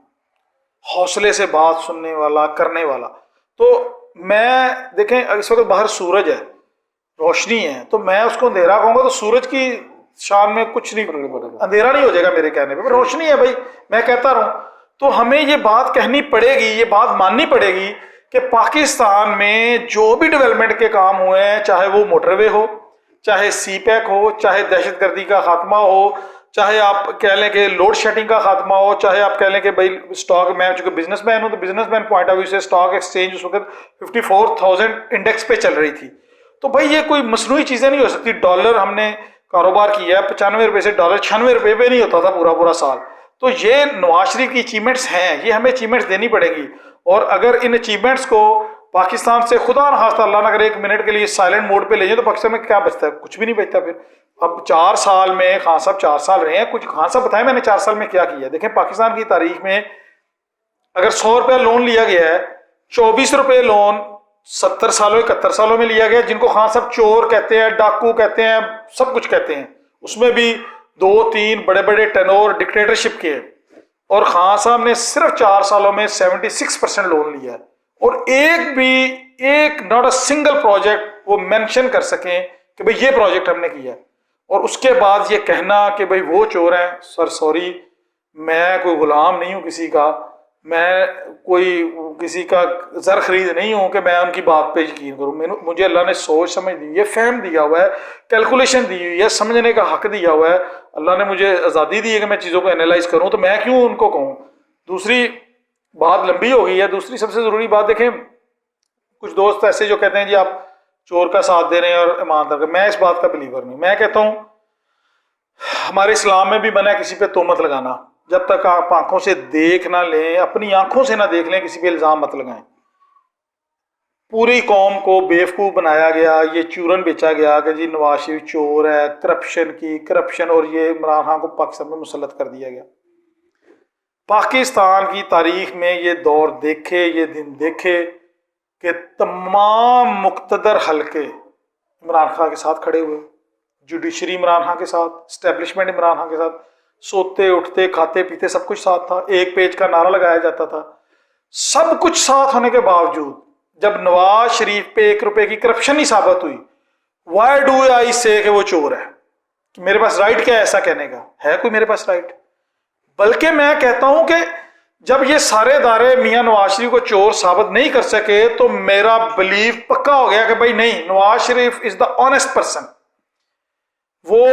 حوصلے سے بات سننے والا، کرنے والا. تو میں دیکھیں اس وقت باہر سورج ہے، روشنی ہے، تو میں اس کو اندھیرا کہوں گا تو سورج کی شان میں کچھ نہیں، اندھیرا نہیں ہو جائے گا میرے کہنے پہ، روشنی ہے بھائی، میں کہتا رہوں. تو ہمیں یہ بات کہنی پڑے گی، یہ بات ماننی پڑے گی کہ پاکستان میں جو بھی ڈیولپمنٹ کے کام ہوئے ہیں، چاہے وہ موٹر وے ہو، چاہے سی پیک ہو، چاہے دہشت گردی کا خاتمہ ہو، چاہے آپ کہہ لیں کہ لوڈ شیڈنگ کا خاتمہ ہو، چاہے آپ کہہ لیں کہ بھائی اسٹاک، میں چونکہ بزنس مین ہوں تو businessman point of view سے اسٹاک ایکسچینج اس وقت 54,000 انڈیکس پہ چل رہی تھی. تو بھائی یہ کوئی مصنوعی چیزیں نہیں ہو سکتی. ڈالر ہم نے کاروبار کیا ہے 95 روپے سے، ڈالر 96 روپے پہ نہیں ہوتا تھا پورا سال. تو یہ نواز شریف کی اچیومنٹس ہیں، یہ ہمیں اچیومنٹس دینی پڑیں گی. اور اگر ان اچیومنٹس کو پاکستان سے خدا نخواستہ اللہ نہ کرے ایک منٹ کے لیے سائلنٹ موڈ پہ لے جائیں تو پاکستان میں کیا بچتا ہے؟ کچھ بھی نہیں بچتا. پھر اب 4 سال میں خان صاحب 4 سال رہے ہیں، کچھ خان صاحب بتائیں میں نے 4 سال میں کیا کیا. دیکھیں پاکستان کی تاریخ میں اگر 100 روپے لون لیا گیا ہے، 24 روپے لون 70 سالوں 71 سالوں میں لیا گیا، جن کو خان صاحب چور کہتے ہیں، ڈاکو کہتے ہیں، سب کچھ کہتے ہیں. اس میں بھی 2-3 بڑے ٹینور ڈکٹیٹرشپ کے، اور خان صاحب نے صرف 4 سالوں میں 76% لون لیا ہے. اور ایک ناٹ اے سنگل پروجیکٹ وہ مینشن کر سکیں کہ بھئی یہ پروجیکٹ ہم نے کیا. اور اس کے بعد یہ کہنا کہ بھئی وہ چور ہیں، سر سوری، میں کوئی غلام نہیں ہوں کسی کا، میں کوئی کسی کا زر خرید نہیں ہوں کہ میں ان کی بات پہ یقین کروں. مجھے اللہ نے سوچ سمجھ دی ہے، فہم دیا ہوا ہے، کیلکولیشن دی ہوئی ہے، سمجھنے کا حق دیا ہوا ہے. اللہ نے مجھے آزادی دی ہے کہ میں چیزوں کو انالائز کروں، تو میں کیوں ان کو کہوں. دوسری بات لمبی ہو گئی ہے. دوسری سب سے ضروری بات دیکھیں، کچھ دوست ایسے جو کہتے ہیں جی آپ چور کا ساتھ دے رہے ہیں اور ایماندار کا، میں اس بات کا بلیور نہیں. میں کہتا ہوں ہمارے اسلام میں بھی منع ہے کسی پہ تہمت لگانا. جب تک آپ آنکھوں سے دیکھ نہ لیں، اپنی آنکھوں سے نہ دیکھ لیں، کسی پہ الزام مت لگائیں. پوری قوم کو بیوقوف بنایا گیا، یہ چورن بیچا گیا کہ جی نواز شریف چور ہے، کرپشن، اور یہ عمران خان کو پاکستان میں مسلط کر دیا گیا. پاکستان کی تاریخ میں یہ دور دیکھے، یہ دن دیکھے کہ تمام مقتدر حلقے عمران خان کے ساتھ کھڑے ہوئے، جوڈیشری عمران خان کے ساتھ، اسٹیبلشمنٹ عمران خان کے ساتھ، سوتے اٹھتے کھاتے پیتے سب کچھ ساتھ تھا. ایک پیج کا نعرہ لگایا جاتا تھا. سب کچھ ساتھ ہونے کے باوجود جب نواز شریف پہ 1 روپے کی کرپشن نہیں ثابت ہوئی، وائی ڈو آئی سے کہ وہ چور ہے؟ میرے پاس رائٹ کیا ہے ایسا کہنے کا؟ ہے کوئی میرے پاس رائٹ؟ بلکہ میں کہتا ہوں کہ جب یہ سارے ادارے میاں نواز شریف کو چور ثابت نہیں کر سکے تو میرا بلیف پکا ہو گیا کہ بھائی نہیں، نواز شریف از دا آنیسٹ پرسن، وہ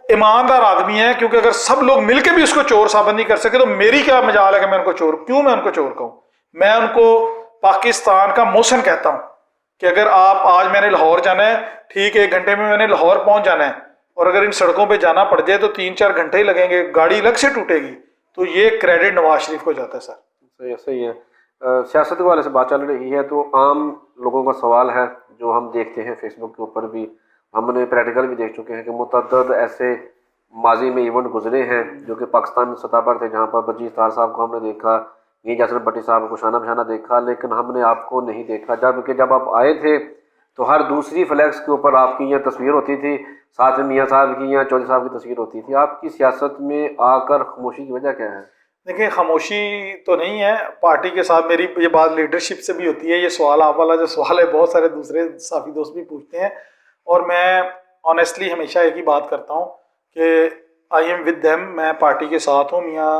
ایماندار آدمی ہے. کیونکہ اگر سب لوگ مل کے بھی اس کو چور ثابت نہیں کر سکے تو میری کیا مجال ہے کہ میں ان کو چور کہوں. میں ان کو پاکستان کا موشن کہتا ہوں کہ اگر آپ آج میں نے لاہور جانا ہے، ٹھیک 1 گھنٹے میں نے لاہور پہنچ جانا ہے، اور اگر ان سڑکوں پہ جانا پڑ جائے تو 3-4 گھنٹے ہی لگیں گے، گاڑی الگ سے ٹوٹے گی. تو یہ کریڈٹ نواز شریف کو جاتا ہے سر. صحیح ہے. سیاست کے والے سے بات چل رہی ہے تو عام لوگوں کا سوال ہے جو ہم دیکھتے ہیں فیس بک کے اوپر بھی، ہم نے پریکٹیکل بھی دیکھ چکے ہیں کہ متعدد ایسے ماضی میں ایونٹ گزرے ہیں جو کہ پاکستان سطح پر تھے، جہاں پر برجیز طاہر صاحب کو ہم نے دیکھا، یہ جاسر بھٹی صاحب کو شانہ بشانہ دیکھا، لیکن ہم نے آپ کو نہیں دیکھا. جب آپ آئے تھے تو ہر دوسری فلیکس کے اوپر آپ کی یہ تصویر ہوتی تھی، ساتھ میں میاں صاحب کی یا چودھری صاحب کی تصویر ہوتی تھی. آپ کی سیاست میں آ کر خاموشی کی وجہ کیا ہے؟ دیکھیں خاموشی تو نہیں ہے، پارٹی کے ساتھ میری یہ بات لیڈرشپ سے بھی ہوتی ہے. یہ سوال آپ والا جو سوال ہے بہت سارے دوسرے صحافی دوست بھی پوچھتے ہیں، اور میں آنیسٹلی ہمیشہ ایک ہی بات کرتا ہوں کہ آئی ایم ود دیم، میں پارٹی کے ساتھ ہوں. میاں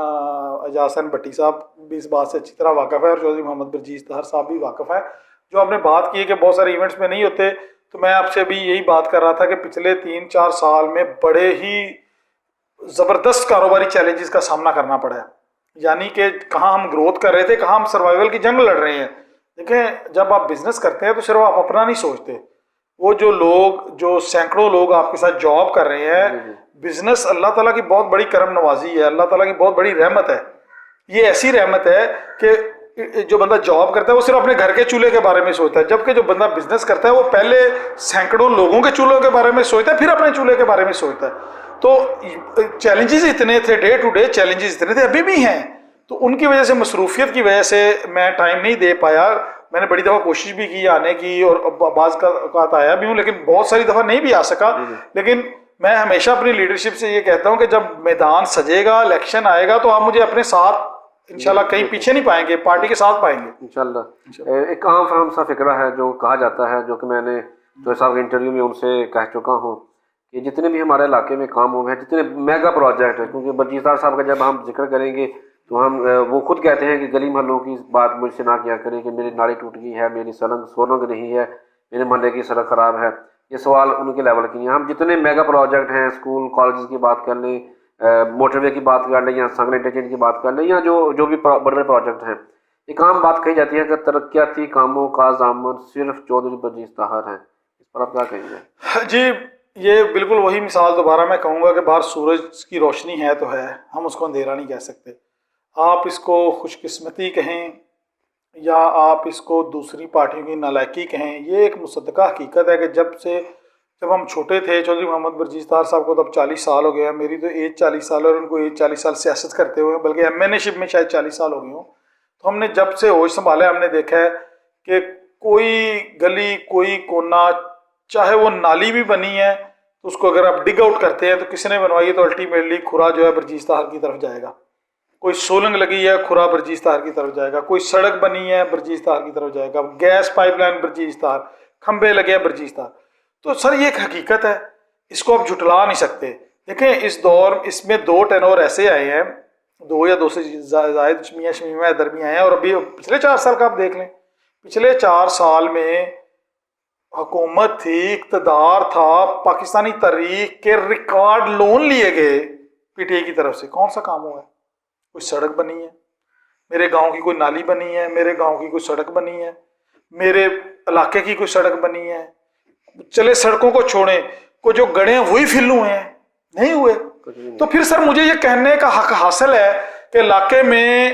اعجاز حسین بھٹی صاحب بھی اس بات سے اچھی طرح واقف ہے، اور چودھری محمد برجیز طاہر صاحب بھی واقف ہے. جو آپ نے بات کی ہے کہ بہت سارے ایونٹس میں نہیں ہوتے، تو میں آپ سے بھی یہی بات کر رہا تھا کہ پچھلے 3-4 سال میں بڑے ہی زبردست کاروباری چیلنجز کا سامنا کرنا پڑا ہے. یعنی کہ کہاں ہم گروتھ کر رہے تھے، کہاں ہم سروائیول کی جنگ لڑ رہے ہیں. دیکھیں جب آپ بزنس کرتے ہیں تو صرف آپ اپنا نہیں سوچتے، وہ جو سینکڑوں لوگ آپ کے ساتھ جاب کر رہے ہیں، بزنس اللہ تعالیٰ کی بہت بڑی کرم نوازی ہے، اللہ تعالیٰ کی بہت بڑی رحمت ہے. یہ ایسی رحمت ہے کہ جو بندہ جاب کرتا ہے وہ صرف اپنے گھر کے چولہے کے بارے میں سوچتا ہے، جبکہ جو بندہ بزنس کرتا ہے وہ پہلے سینکڑوں لوگوں کے چولہوں کے بارے میں سوچتا ہے، پھر اپنے چولہے کے بارے میں سوچتا ہے. تو چیلنجز اتنے تھے، ڈے ٹو ڈے چیلنجز اتنے تھے، ابھی بھی ہیں. تو ان کی وجہ سے، مصروفیت کی وجہ سے میں ٹائم نہیں دے پایا. میں نے بڑی دفعہ کوشش بھی کی آنے کی، اور بعض کا اوقات آیا بھی ہوں، لیکن بہت ساری دفعہ نہیں بھی آ سکا. لیکن میں ہمیشہ اپنی لیڈرشپ سے یہ کہتا ہوں کہ جب میدان سجے گا، الیکشن آئے گا، تو آپ مجھے اپنے ساتھ انشاءاللہ کہیں پیچھے نہیں پائیں گے، پارٹی کے ساتھ پائیں گے انشاءاللہ. ایک عام فہم سا فکرہ ہے جو کہا جاتا ہے، جو کہ میں نے جو صاحب کے انٹرویو میں ان سے کہہ چکا ہوں، کہ جتنے بھی ہمارے علاقے میں کام ہوئے ہیں، جتنے میگا پروجیکٹ ہیں، کیونکہ برجیز طاہر صاحب کا جب ہم ذکر کریں گے تو ہم وہ خود کہتے ہیں کہ گلی محلوں کی بات مجھ سے نہ کیا کریں کہ میری نالی ٹوٹ گئی ہے، میری سولنگ نہیں ہے، میرے محلے کی سڑک خراب ہے. یہ سوال ان کے لیول کی ہیں. ہم جتنے میگا پروجیکٹ ہیں، اسکول کالجز کی بات کر لیں، موٹر وے کی بات کر لیں، یا سنگل انٹرچینج کی بات کر لیں، یا جو بھی بڑے پروجیکٹ ہیں، ایک عام بات کہی جاتی ہے کہ ترقیاتی کاموں کا ضامن صرف چودھری برجیز طاہر ہے. اس پر آپ کیا کہیں گے؟ جی یہ بالکل وہی مثال دوبارہ میں کہوں گا کہ باہر سورج کی روشنی ہے تو ہے، ہم اس کو اندھیرا نہیں کہہ سکتے. آپ اس کو خوش قسمتی کہیں یا آپ اس کو دوسری پارٹیوں کی نالائکی کہیں، یہ ایک مصدقہ حقیقت ہے کہ جب ہم چھوٹے تھے، چودھری محمد برجیز طاہر صاحب کو تب 40 سال ہو گئے ہیں، میری تو ایج 40 سال ہے، اور ان کو ایج 40 سال سیاست کرتے ہوئے، بلکہ ایم این اے شپ میں شاید 40 سال ہو گئے ہوں. تو ہم نے جب سے ہوش سنبھالا ہم نے دیکھا ہے کہ کوئی گلی، کوئی کونا، چاہے وہ نالی بھی بنی ہے تو اس کو اگر آپ ڈگ آؤٹ کرتے ہیں تو کسی نے بنوائی ہے تو الٹیمیٹلی کھرا جو ہے برجیز طاہر کی طرف جائے گا. کوئی سولنگ لگی ہے، کھرا برجیز طاہر کی طرف جائے گا. کوئی سڑک بنی ہے، برجیز طاہر کی طرف جائے گا. گیس پائپ لائن برجیز طاہر، کھمبے لگے ہیں برجیز طاہر. تو سر یہ ایک حقیقت ہے، اس کو آپ جھٹلا نہیں سکتے. دیکھیں اس میں 2 ٹینور ایسے آئے ہیں، 2 یا 2 سے زائد میاں شمیمہ حیدر بھی آئے ہیں، اور ابھی پچھلے 4 سال کا آپ دیکھ لیں، پچھلے 4 سال میں حکومت تھی، اقتدار تھا، پاکستانی تاریخ کے ریکارڈ لون لیے گئے پی ٹی آئی کی طرف سے. کون سا کام ہوا ہے؟ کوئی سڑک بنی ہے؟ میرے گاؤں کی کوئی نالی بنی ہے؟ میرے گاؤں کی کوئی سڑک بنی ہے؟ میرے علاقے کی کوئی سڑک بنی ہے؟ چلے سڑکوں کو چھوڑیں، کو جو گڑھے ہیں وہی فل ہوئے ہیں؟ نہیں ہوئے. تو پھر سر مجھے یہ کہنے کا حق حاصل ہے کہ علاقے میں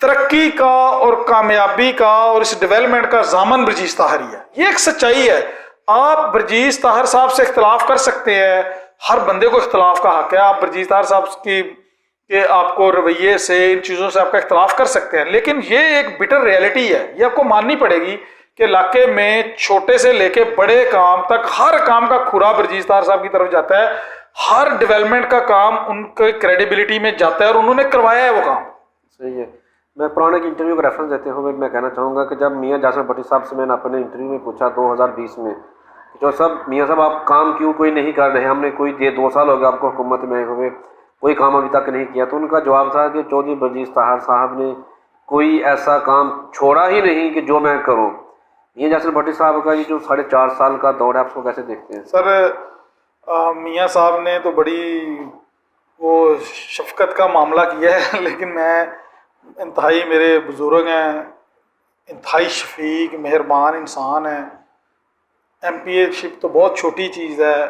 ترقی کا اور کامیابی کا اور اس ڈیولپمنٹ کا ضامن برجیز طاہر ہی ہے. یہ ایک سچائی ہے. آپ برجیز طاہر صاحب سے اختلاف کر سکتے ہیں، ہر بندے کو اختلاف کا حق ہے. آپ برجیز طاہر صاحب کی کہ آپ کو رویے سے، ان چیزوں سے آپ کا اختلاف کر سکتے ہیں، لیکن یہ ایک بٹر ریئلٹی ہے، یہ آپ کو ماننی پڑے گی کہ علاقے میں چھوٹے سے لے کے بڑے کام تک ہر کام کا کھرا برجیز طاہر صاحب کی طرف جاتا ہے. ہر ڈیولپمنٹ کا کام ان کے کریڈیبلٹی میں جاتا ہے، اور انہوں نے کروایا ہے وہ کام. صحیح ہے. میں پرانے کی انٹرویو کا ریفرنس دیتے ہوئے میں کہنا چاہوں گا کہ جب میاں جاسر بھٹی صاحب سے میں نے اپنے انٹرویو میں پوچھا 2020 میں جو میاں صاحب آپ کام کیوں کوئی نہیں کر رہے، ہم نے کوئی 2 سال ہو گیا آپ کو حکومت میں ہوئے، کوئی کام ابھی تک نہیں کیا. تو ان کا جواب تھا کہ چودھری برجیز طاہر صاحب نے کوئی ایسا کام چھوڑا ہی نہیں کہ جو میں کروں. میاں جاسر بھٹی صاحب کا یہ جو 4.5 سال کا دور ہے، آپ کو کیسے دیکھتے ہیں؟ سر میاں صاحب نے تو بڑی وہ شفقت کا معاملہ کیا ہے، لیکن میں انتہائی، میرے بزرگ ہیں، انتہائی شفیق مہربان انسان ہیں. MP اے شپ تو بہت چھوٹی چیز ہے.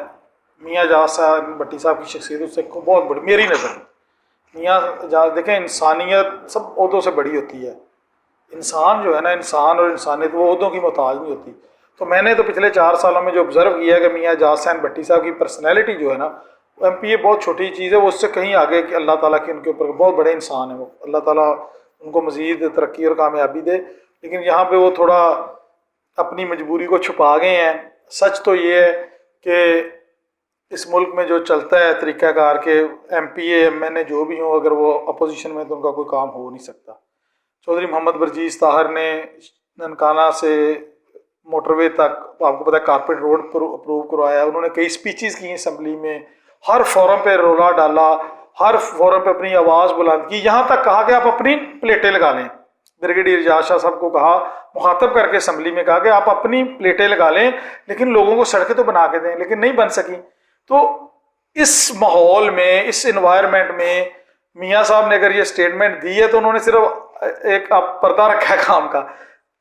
میاں جاز صاحب بھٹی صاحب کی شخصیت اس سے بہت بڑی میری نظر میں. میاں جاز دیکھیں انسانیت سب عہدوں سے بڑی ہوتی ہے. انسان جو ہے نا انسان اور انسانیت وہ عہدوں کی محتاج نہیں ہوتی. تو میں نے تو پچھلے 4 سالوں میں جو آبزرو کیا ہے کہ میاں جاز حسین بھٹی صاحب کی پرسنالٹی جو ہے نا وہ MP بہت چھوٹی چیز ہے. وہ اس سے کہیں آگے کہ اللہ تعالیٰ کے ان کے اوپر بہت بڑے انسان ہیں. وہ اللہ تعالیٰ ان کو مزید ترقی اور کامیابی دے. لیکن یہاں پہ وہ تھوڑا اپنی مجبوری کو چھپا گئے ہیں. سچ تو یہ ہے کہ اس ملک میں جو چلتا ہے طریقہ کار کے MP اے MN اے جو بھی ہوں اگر وہ اپوزیشن میں تو ان کا کوئی کام ہو نہیں سکتا. چودھری محمد برجیز طاہر نے ننکانہ سے موٹر وے تک آپ کو پتہ ہے کارپیٹ روڈ پر اپروو کروایا. انہوں نے کئی اسپیچز کی اسمبلی میں, ہر فورم پہ رولا ڈالا, ہر فورم پہ اپنی آواز بلند کی, یہاں تک کہا کہ آپ اپنی پلیٹیں لگا لیں. بریگیڈیئر اعجاز شاہ صاحب کو کہا, مخاطب کر کے اسمبلی میں کہا کہ آپ اپنی پلیٹیں لگا لیں لیکن لوگوں کو سڑکیں تو بنا کے دیں, لیکن نہیں بن سکی. تو اس ماحول میں اس انوائرمنٹ میں میاں صاحب نے اگر یہ اسٹیٹمنٹ دی ہے تو انہوں نے صرف ایک پردہ رکھا ہے کام کا.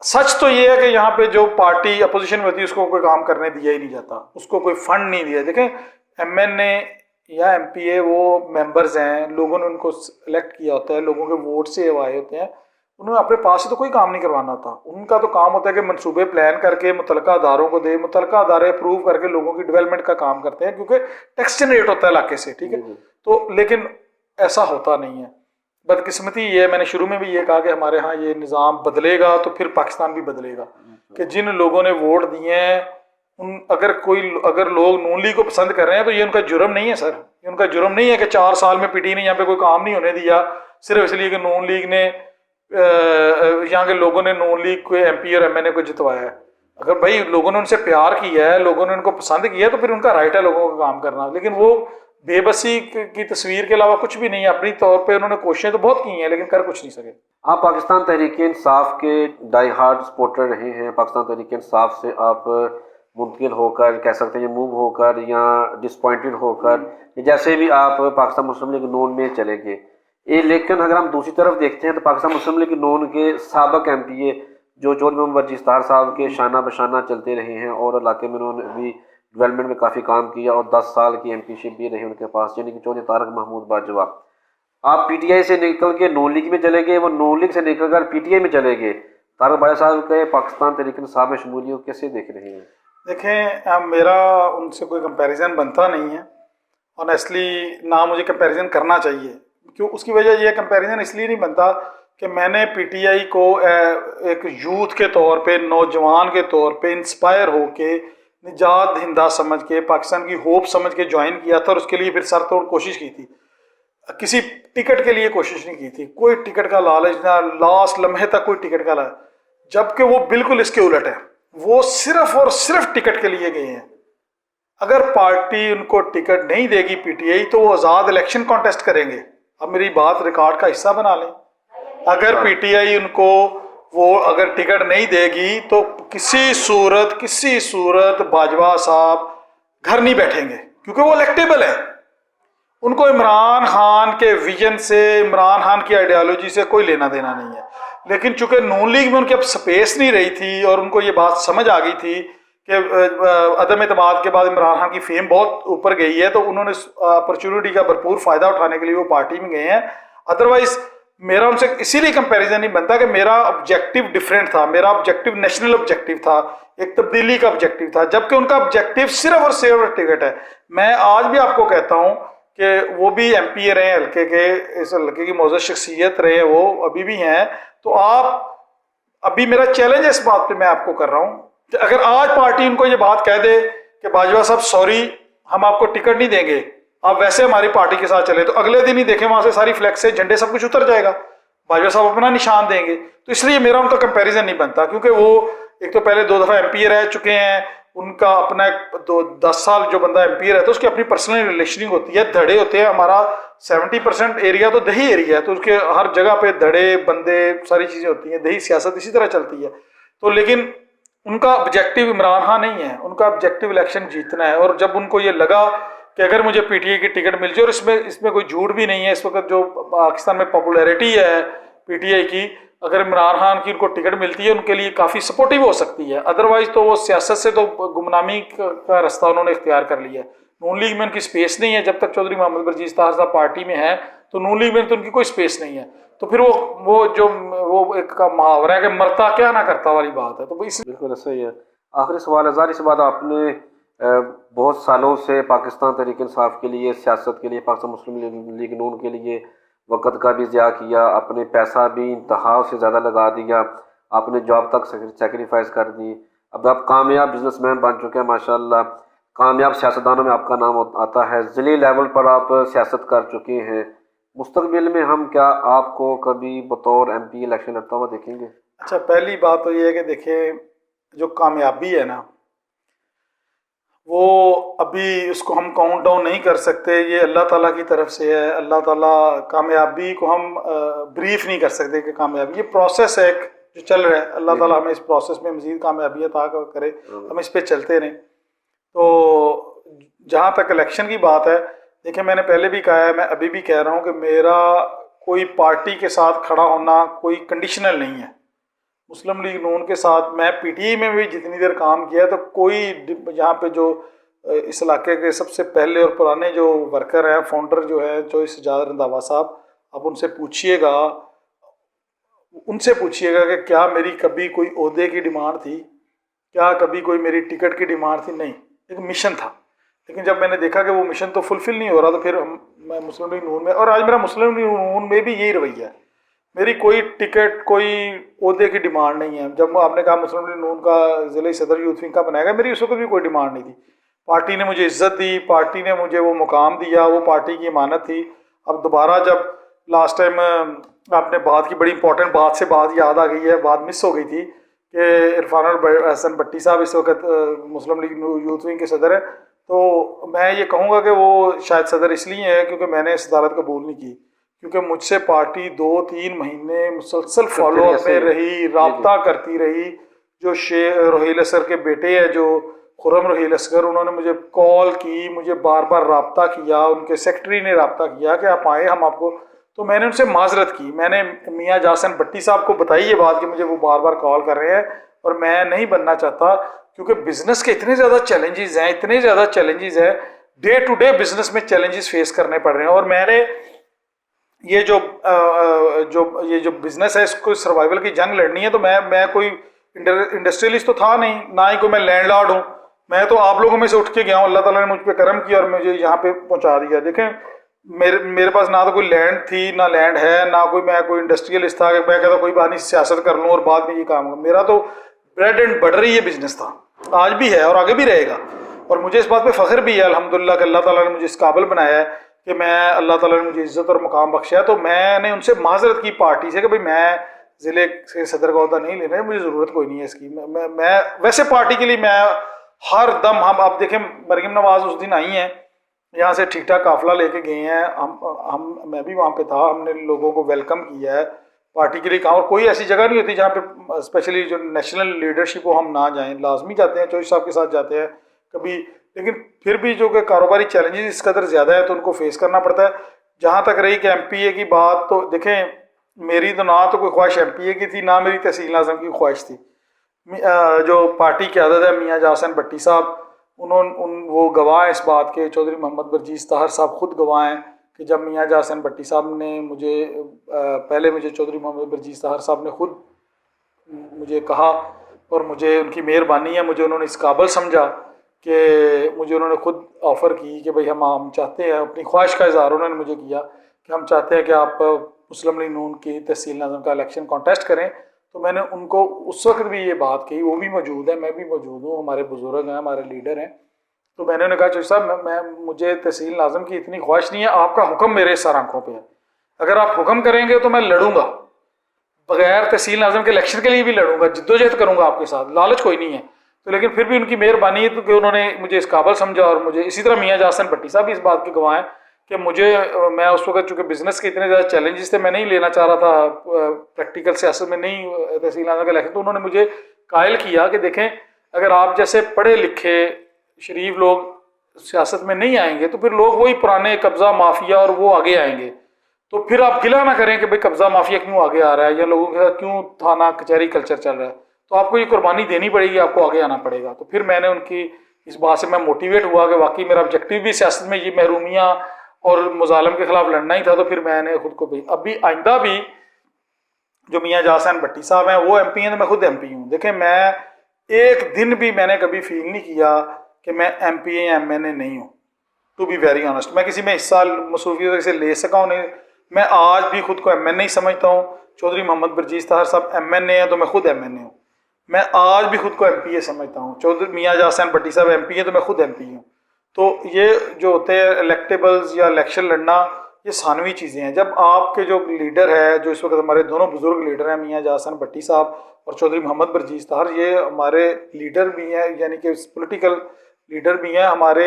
سچ تو یہ ہے کہ یہاں پہ جو پارٹی اپوزیشن میں ہوتی ہے اس کو کوئی کام کرنے دیا ہی نہیں جاتا, اس کو کوئی فنڈ نہیں دیا. دیکھیں MN اے یا MP اے وہ ممبرز ہیں, لوگوں نے ان کو الیکٹ کیا ہوتا ہے, لوگوں کے ووٹ سے آئے ہوتے ہیں. انہوں نے اپنے پاس سے تو کوئی کام نہیں کروانا ہوتا. ان کا تو کام ہوتا ہے کہ منصوبے پلان کر کے متعلقہ اداروں کو دے, متعلقہ ادارے اپروو کر کے لوگوں کی ڈیولپمنٹ کا کام کرتے ہیں کیونکہ ٹیکس جنریٹ ہوتا ہے علاقے سے, ٹھیک ہے. تو لیکن ایسا ہوتا نہیں ہے. بدقسمتی یہ ہے, میں نے شروع میں بھی یہ کہا کہ ہمارے ہاں یہ نظام بدلے گا تو پھر پاکستان بھی بدلے گا. کہ جن لوگوں نے ووٹ دیے ہیں اگر لوگ نون لیگ کو پسند کر رہے ہیں تو یہ ان کا جرم نہیں ہے سر. یہ ان کا جرم نہیں ہے کہ 4 سال میں PT نے یہاں پہ کوئی کام نہیں ہونے دیا صرف اس لیے کہ نون لیگ نے یہاں کے لوگوں نے نون لیگ کو MP اور MN اے کو جتوایا ہے. اگر بھائی لوگوں نے ان سے پیار کیا ہے, لوگوں نے ان کو پسند کیا ہے تو پھر ان کا رائٹ ہے لوگوں کا کام کرنا. لیکن وہ بے بسی کی تصویر کے علاوہ کچھ بھی نہیں ہے. اپنی طور پہ انہوں نے کوششیں تو بہت کی ہیں لیکن کر کچھ نہیں سکے. آپ پاکستان تحریک انصاف کے ڈائی ہارڈ سپورٹر رہے ہیں. پاکستان تحریک انصاف سے آپ منتقل ہو کر کہہ سکتے ہیں موو ہو کر یا ڈسپوائنٹڈ ہو کر جیسے بھی آپ پاکستان مسلم لیگ نون میں چلے گئے. لیکن اگر ہم دوسری طرف دیکھتے ہیں تو پاکستان مسلم لیگ نون کے سابق MP اے جو چودھری محمد برجیز طاہر صاحب کے شانہ بشانہ چلتے رہے ہیں اور علاقے میں انہوں نے بھی ڈیولپمنٹ میں کافی کام کیا اور 10 سال کی MP شپ بھی رہی ان کے پاس, یعنی کہ چودھری طارق محمود باجوہ. آپ PTI سے نکل کے نون لیگ میں چلے گئے, وہ نون لیگ سے نکل کر PTI میں چلے گئے. طارق باجوہ صاحب کے پاکستان تحریک انصاف میں شمولیت کیسے دیکھ رہے ہیں؟ دیکھیں میرا ان سے کوئی کمپیریزن بنتا نہیں ہے آنیسٹلی, نہ مجھے کمپیریزن کرنا چاہیے. کیوں اس کی وجہ یہ کمپیریزن اس لیے نہیں بنتا کہ میں نے PTI کو ایک یوتھ کے طور پہ, نوجوان کے طور پہ انسپائر ہو کے, نجات دہندہ سمجھ کے, پاکستان کی ہوپ سمجھ کے جوائن کیا تھا اور اس کے لیے پھر سر توڑ کوشش کی تھی. کسی ٹکٹ کے لیے کوشش نہیں کی تھی, کوئی ٹکٹ کا لالچ نہ, لاسٹ لمحے تک کوئی ٹکٹ کا لالچ. جبکہ وہ بالکل اس کے الٹ ہے, وہ صرف اور صرف ٹکٹ کے لیے گئے ہیں. اگر پارٹی ان کو ٹکٹ نہیں دے گی PTI تو وہ آزاد الیکشن کانٹیسٹ کریں گے. اب میری بات ریکارڈ کا حصہ بنا لیں. اگر PTI ان کو وہ اگر ٹکٹ نہیں دے گی تو کسی صورت باجوہ صاحب گھر نہیں بیٹھیں گے کیونکہ وہ الیکٹیبل ہیں. ان کو عمران خان کے ویژن سے, عمران خان کی آئیڈیالوجی سے کوئی لینا دینا نہیں ہے. لیکن چونکہ نون لیگ میں ان کی اب سپیس نہیں رہی تھی اور ان کو یہ بات سمجھ آ گئی تھی کہ عدم اعتماد کے بعد عمران خان کی فیم بہت اوپر گئی ہے, تو انہوں نے اپرچونٹی کا بھرپور فائدہ اٹھانے کے لیے وہ پارٹی میں گئے ہیں. ادروائز میرا ان سے اسی لیے کمپیریزن نہیں بنتا کہ میرا آبجیکٹیو ڈفرینٹ تھا. میرا آبجیکٹیو نیشنل آبجیکٹیو تھا, ایک تبدیلی کا آبجیکٹیو تھا, جبکہ ان کا آبجیکٹیو صرف اور صرف ٹکٹ ہے. میں آج بھی آپ کو کہتا ہوں کہ وہ بھی MP اے رہے ہیں حلقے کے, اس حلقے کی معزز شخصیت رہے ہیں, وہ ابھی بھی ہیں. تو آپ ابھی میرا چیلنج اس بات پہ میں آپ کو کر رہا ہوں کہ اگر آج پارٹی ان کو یہ بات کہہ دے کہ باجوہ صاحب سوری ہم آپ کو ٹکٹ نہیں دیں گے, آپ ویسے ہماری پارٹی کے ساتھ چلے, تو اگلے دن ہی دیکھیں وہاں سے ساری فلیکس جھنڈے سب کچھ اتر جائے گا, باجوہ صاحب اپنا نشان دیں گے. تو اس لیے میرا ان کا کمپیریزن نہیں بنتا کیونکہ وہ ایک تو پہلے 2 دفعہ MP اے رہ چکے ہیں. ان کا اپنا 10 سال جو بندہ MP اے رہتا ہے اس کی اپنی پرسنل ریلیشننگ ہوتی ہے, دھڑے ہوتے ہیں. ہمارا 70% ایریا تو دیہی ایریا ہے, تو اس کے ہر جگہ پہ دھڑے بندے ساری چیزیں ہوتی ہیں. دیہی سیاست اسی طرح چلتی ہے. تو لیکن ان کا آبجیکٹیو عمران خان نہیں ہے, ان کا آبجیکٹیو الیکشن جیتنا ہے. اور جب ان کو یہ لگا کہ اگر مجھے PTI کی ٹکٹ مل جائے, اور اس میں کوئی جھوٹ بھی نہیں ہے, اس وقت جو پاکستان میں پاپولیرٹی ہے PTI کی, اگر عمران خان کی ان کو ٹکٹ ملتی ہے ان کے لیے کافی سپورٹیو ہو سکتی ہے، ادروائز تو وہ سیاست سے تو گمنامی کا رستہ انہوں نے اختیار کر لیا ہے۔ نون لیگ میں ان کی سپیس نہیں ہے، جب تک چودھری محمد برجیز طاہر صاحب پارٹی میں ہیں تو نون لیگ میں تو ان کی کوئی سپیس نہیں ہے، تو پھر وہ ایک کا محاورہ ہے کہ مرتا کیا نہ کرتا والی بات ہے، تو اس بالکل صحیح ہے۔ آخری سوال ہے ظاہر سی بات، آپ نے بہت سالوں سے پاکستان تحریک انصاف کے لیے، سیاست کے لیے، پاکستان مسلم لیگ نون کے لیے وقت کا بھی ضیاع کیا، اپنے پیسہ بھی انتہا سے زیادہ لگا دیا، آپ نے جاب تک سیکریفائز کر دی، اب آپ کامیاب بزنس مین بن چکے ہیں ماشاءاللہ، کامیاب سیاستدانوں میں آپ کا نام آتا ہے، ضلعی لیول پر آپ سیاست کر چکے ہیں، مستقبل میں ہم کیا آپ کو کبھی بطور ایم پی الیکشن لڑتا ہوا دیکھیں گے؟ اچھا، پہلی بات تو یہ ہے کہ دیکھیں جو کامیابی ہے نا وہ ابھی اس کو ہم کاؤنٹ ڈاؤن نہیں کر سکتے، یہ اللہ تعالیٰ کی طرف سے ہے، اللہ تعالیٰ کامیابی کو ہم بریف نہیں کر سکتے کہ کامیابی یہ پروسیس ہے ایک جو چل رہا ہے، اللہ تعالیٰ ہمیں اس پروسیس میں مزید کامیابی عطا کرے، ہم اس پہ چلتے رہیں۔ تو جہاں تک الیکشن کی بات ہے، دیکھیں میں نے پہلے بھی کہا ہے، میں ابھی بھی کہہ رہا ہوں کہ میرا کوئی پارٹی کے ساتھ کھڑا ہونا کوئی کنڈیشنل نہیں ہے۔ مسلم لیگ نون کے ساتھ میں پی ٹی آئی میں بھی جتنی دیر کام کیا تو کوئی یہاں پہ جو اس علاقے کے سب سے پہلے اور پرانے جو ورکر ہیں، فاؤنڈر جو ہیں جو سجاد رنداوا صاحب، آپ ان سے پوچھئے گا کہ کیا میری کبھی کوئی عہدے کی ڈیمانڈ تھی، کیا کبھی کوئی میری ٹکٹ کی ڈیمانڈ تھی؟ نہیں، ایک مشن تھا، لیکن جب میں نے دیکھا کہ وہ مشن تو فلفل نہیں ہو رہا تو پھر میں مسلم لیگ نون میں، اور آج میرا مسلم لیگ نون میں بھی یہی رویہ ہے، میری کوئی ٹکٹ کوئی عہدے کی ڈیمانڈ نہیں ہے۔ جب آپ نے کہا مسلم لیگ نون کا ضلعی صدر یوتھ ونگ کا بنایا گیا، میری اس وقت بھی کوئی ڈیمانڈ نہیں تھی، پارٹی نے مجھے عزت دی، پارٹی نے مجھے وہ مقام دیا، وہ پارٹی کی امانت تھی۔ اب دوبارہ جب لاسٹ ٹائم آپ نے بات کی، بڑی امپورٹنٹ بات سے بات یاد آ گئی ہے، بات مس ہو گئی تھی کہ عرفان الحسن بٹی صاحب اس وقت مسلم لیگ یوتھ ونگ کے صدر ہیں، تو میں یہ کہوں گا کہ وہ شاید صدر اس لیے ہے کیونکہ میں نے صدارت قبول نہیں کی، کیونکہ مجھ سے پارٹی 2-3 مہینے مسلسل فالو اپ میں رہی، رابطہ کرتی رہی۔ جو رحیل اصغر کے بیٹے ہیں جو خرم رحیل اصغر، انہوں نے مجھے کال کی، مجھے بار بار رابطہ کیا، ان کے سیکٹری نے رابطہ کیا کہ آپ آئیں ہم آپ کو، تو میں نے ان سے معذرت کی، میں نے میاں جاسن بٹی صاحب کو بتائی یہ بات کہ مجھے وہ بار بار کال کر رہے ہیں اور میں نہیں بننا چاہتا، کیونکہ بزنس کے اتنے زیادہ چیلنجز ہیں، ڈے ٹو ڈے بزنس میں چیلنجز فیس کرنے پڑ رہے ہیں، اور میں نے یہ جو بزنس ہے اس کو سروائیول کی جنگ لڑنی ہے، تو میں کوئی انڈسٹریلسٹ تو تھا نہیں، نہ ہی کوئی میں لینڈ لارڈ ہوں، میں تو آپ لوگوں میں سے اٹھ کے گیا ہوں، اللہ تعالیٰ نے مجھ پہ کرم کیا اور مجھے یہاں پہ پہنچا دیا۔ دیکھیں میرے پاس نہ تو کوئی لینڈ تھی، نہ لینڈ ہے، نہ میں کوئی انڈسٹریلسٹ تھا کہ میں کہتا کوئی بات نہیں سیاست کر لوں اور بعد میں یہ کام کروں، میرا تو بریڈ اینڈ بٹر ہی یہ بزنس تھا، آج بھی ہے اور آگے بھی رہے گا، اور مجھے اس بات پہ فخر بھی ہے الحمدللہ کہ اللہ تعالیٰ نے مجھے اس قابل بنایا ہے کہ اللہ تعالیٰ نے مجھے عزت اور مقام بخشا ہے۔ تو میں نے ان سے معذرت کی پارٹی سے کہ بھائی میں ضلع کے صدر کا عہدہ نہیں لینا ہے، مجھے ضرورت کوئی نہیں ہے اس کی، میں ویسے پارٹی کے لیے میں ہر دم، ہم آپ دیکھیں مریم نواز اس دن آئی ہیں یہاں سے ٹھیک ٹھاک قافلہ لے کے گئے ہیں، میں بھی وہاں پہ تھا، ہم نے لوگوں کو ویلکم کیا ہے پارٹی کے لیے کہا، اور کوئی ایسی جگہ نہیں ہوتی جہاں پہ اسپیشلی جو نیشنل لیڈرشپ ہو ہم نہ جائیں، لازمی جاتے ہیں، چوہدری صاحب کے ساتھ جاتے ہیں کبھی، لیکن پھر بھی جو کہ کاروباری چیلنجز اس قدر زیادہ ہے تو ان کو فیس کرنا پڑتا ہے۔ جہاں تک رہی کہ ایم پی اے کی بات، تو دیکھیں میری تو نہ تو کوئی خواہش ایم پی اے کی تھی، نہ میری تحصیل ناظم کی خواہش تھی، جو پارٹی قیادت ہے میاں جاسن بٹی صاحب وہ گواہ ہیں اس بات کے، چودھری محمد برجیز طاہر صاحب خود گواہ ہیں کہ جب میاں جاسن بٹی صاحب نے مجھے چودھری محمد برجیز طاہر صاحب نے خود مجھے کہا، اور مجھے ان کی مہربانی ہے، مجھے انہوں نے اس قابل سمجھا کہ مجھے انہوں نے خود آفر کی کہ بھئی ہم چاہتے ہیں، اپنی خواہش کا اظہار انہوں نے مجھے کیا کہ ہم چاہتے ہیں کہ آپ مسلم لیگ نون کی تحصیل ناظم کا الیکشن کانٹیسٹ کریں، تو میں نے ان کو اس وقت بھی یہ بات کہی، وہ بھی موجود ہے، میں بھی موجود ہوں، ہمارے بزرگ ہیں، ہمارے لیڈر ہیں، تو میں نے انہیں کہا چودھری صاحب مجھے تحصیل ناظم کی اتنی خواہش نہیں ہے، آپ کا حکم میرے سر آنکھوں پہ ہے، اگر آپ حکم کریں گے تو میں لڑوں گا، بغیر تحصیل ناظم کے الیکشن کے لیے بھی لڑوں گا، جدوجہد کروں گا آپ کے ساتھ، لالچ کوئی نہیں ہے، تو لیکن پھر بھی ان کی مہربانی ہے کہ انہوں نے مجھے اس قابل سمجھا، اور مجھے اسی طرح میاں جاسن بٹی صاحب بھی اس بات کے گواہ ہیں کہ میں اس وقت چونکہ بزنس کے اتنے زیادہ چیلنجز تھے، میں نہیں لینا چاہ رہا تھا پریکٹیکل سیاست میں، نہیں تحصیل ناظم کا الیکشن، تو انہوں نے مجھے قائل کیا کہ دیکھیں اگر آپ جیسے پڑھے لکھے شریف لوگ سیاست میں نہیں آئیں گے تو پھر لوگ وہی پرانے قبضہ مافیا اور وہ آگے آئیں گے، تو پھر آپ گلا نہ کریں کہ بھائی قبضہ مافیا کیوں آگے آ رہا ہے یا لوگوں کے ساتھ کیوں تھانہ کچہری کلچر چل رہا ہے، تو آپ کو یہ قربانی دینی پڑے گی، آپ کو آگے آنا پڑے گا۔ تو پھر میں نے ان کی اس بات سے میں موٹیویٹ ہوا کہ واقعی میرا آبجیکٹیو بھی سیاست میں یہ محرومیاں اور مظالم کے خلاف لڑنا ہی تھا، تو پھر میں نے خود کو بھی ابھی آئندہ بھی جو میاں جاز حسین بھٹی صاحب ہیں وہ ایم پی ہیں تو میں خود ایم پی ہوں۔ دیکھیں میں ایک دن بھی میں نے کبھی فیل نہیں کیا کہ میں ایم پی یا ایم این اے نہیں ہوں، ٹو بی ویری آنیسٹ۔ میں کسی میں حصہ مصروفیت سے لے سکا ہوں نہیں، میں آج بھی خود کو ایم این اے ہی سمجھتا ہوں۔ چودھری محمد برجیز طاہر صاحب ایم این اے ہیں تو میں خود ایم این اے ہوں۔ میں آج بھی خود کو ایم پی اے سمجھتا ہوں۔ چودھری میاں جاز حسین بھٹی صاحب ایم پی ہیں تو میں خود ایم پی ہوں۔ تو یہ جو ہوتے ہیں الیکٹیبلز یا الیکشن لڑنا، یہ ثانوی چیزیں ہیں۔ جب آپ کے جو لیڈر ہے، جو اس وقت ہمارے دونوں بزرگ لیڈر ہیں، میاں جاز حسین بھٹی صاحب اور چودھری محمد برجیز طاہر، یہ ہمارے لیڈر بھی ہیں، یعنی کہ پولیٹیکل لیڈر بھی ہیں، ہمارے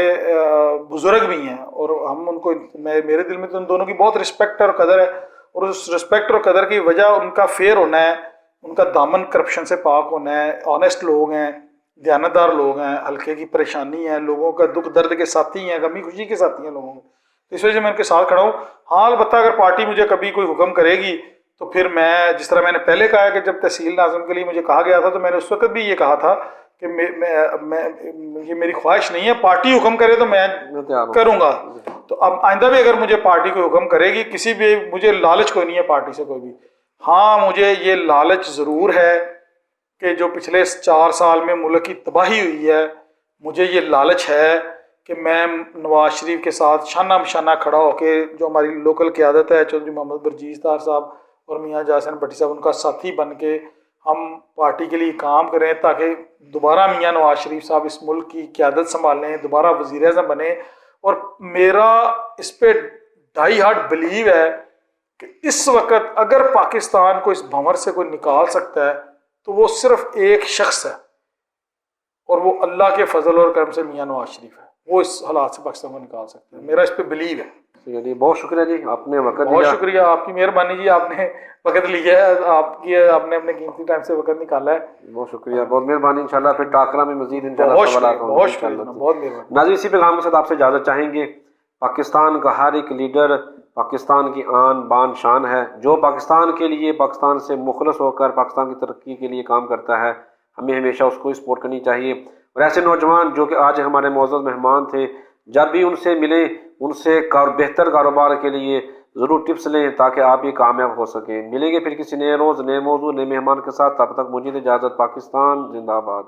بزرگ بھی ہیں، اور ہم ان کو میرے دل میں تو ان دونوں کی بہت رسپیکٹ اور قدر ہے، اور اس رسپیکٹ اور قدر کی وجہ ان کا فیئر ہونا ہے، ان کا دامن کرپشن سے پاک ہونا ہے، آنیسٹ لوگ ہیں، دیانتدار لوگ ہیں، ہلکے کی پریشانی ہے، لوگوں کا دکھ درد کے ساتھی ہیں، غمی خوشی کے ساتھی ہیں لوگوں کے، اس وجہ سے میں ان کے ساتھ کھڑا ہوں۔ ہاں البتہ اگر پارٹی مجھے کبھی کوئی حکم کرے گی تو پھر میں، جس طرح میں نے پہلے کہا کہ جب تحصیل ناظم کے لیے مجھے کہا گیا تھا تو میں نے اس وقت بھی یہ کہا تھا کہ یہ میری خواہش نہیں ہے، پارٹی حکم کرے تو میں کروں گا۔ تو اب آئندہ بھی اگر مجھے پارٹی کوئی حکم کرے گی، کسی بھی، مجھے لالچ کوئی نہیں ہے پارٹی سے کوئی بھی، ہاں مجھے یہ لالچ ضرور ہے کہ جو پچھلے 4 سال میں ملک کی تباہی ہوئی ہے، مجھے یہ لالچ ہے کہ میں نواز شریف کے ساتھ شانہ بشانہ کھڑا ہو کے، جو ہماری لوکل قیادت ہے چودھری محمد برجیز طاہر صاحب اور میاں جاز حسین بھٹی صاحب، ان کا ساتھی بن کے ہم پارٹی کے لیے کام کریں تاکہ دوبارہ میاں نواز شریف صاحب اس ملک کی قیادت سنبھالیں، دوبارہ وزیر اعظم بنے۔ اور میرا اس پہ ڈائی ہارٹ بلیو ہے کہ اس وقت اگر پاکستان کو اس بھنور سے کوئی نکال سکتا ہے تو وہ صرف ایک شخص ہے، اور وہ اللہ کے فضل اور کرم سے میاں نواز شریف ہے، وہ اس حالات سے پاکستان کو نکال سکتے ہیں، میرا اس پہ بلیو ہے۔ جی بہت شکریہ جی، آپ نے وقت بہت شکریہ، آپ کی مہربانی جی، آپ نے وقت لیا ہے، آپ نے اپنے قیمتی ٹائم سے وقت نکالا ہے، بہت شکریہ، بہت مہربانی۔ انشاءاللہ پھر ٹاکرا میں مزید انشاءاللہ بہت سوالات شکریہ، ہوں گے بہت شکریہ، انشاءاللہ۔ بہت مہربانی۔ ناظرین اسی پیغام کے ساتھ آپ سے اجازت چاہیں گے۔ پاکستان کا ہر ایک لیڈر پاکستان کی آن بان شان ہے، جو پاکستان کے لیے، پاکستان سے مخلص ہو کر پاکستان کی ترقی کے لیے کام کرتا ہے، ہمیں ہمیشہ اس کو سپورٹ کرنی چاہیے۔ اور ایسے نوجوان جو کہ آج ہمارے معزز مہمان تھے، جب بھی ان سے ملیں، ان سے بہتر کاروبار کے لیے ضرور ٹپس لیں تاکہ آپ بھی کامیاب ہو سکیں۔ ملیں گے پھر کسی نئے روز، نئے موضوع، نئے مہمان کے ساتھ، تب تک مجھے اجازت۔ پاکستان زندہ باد۔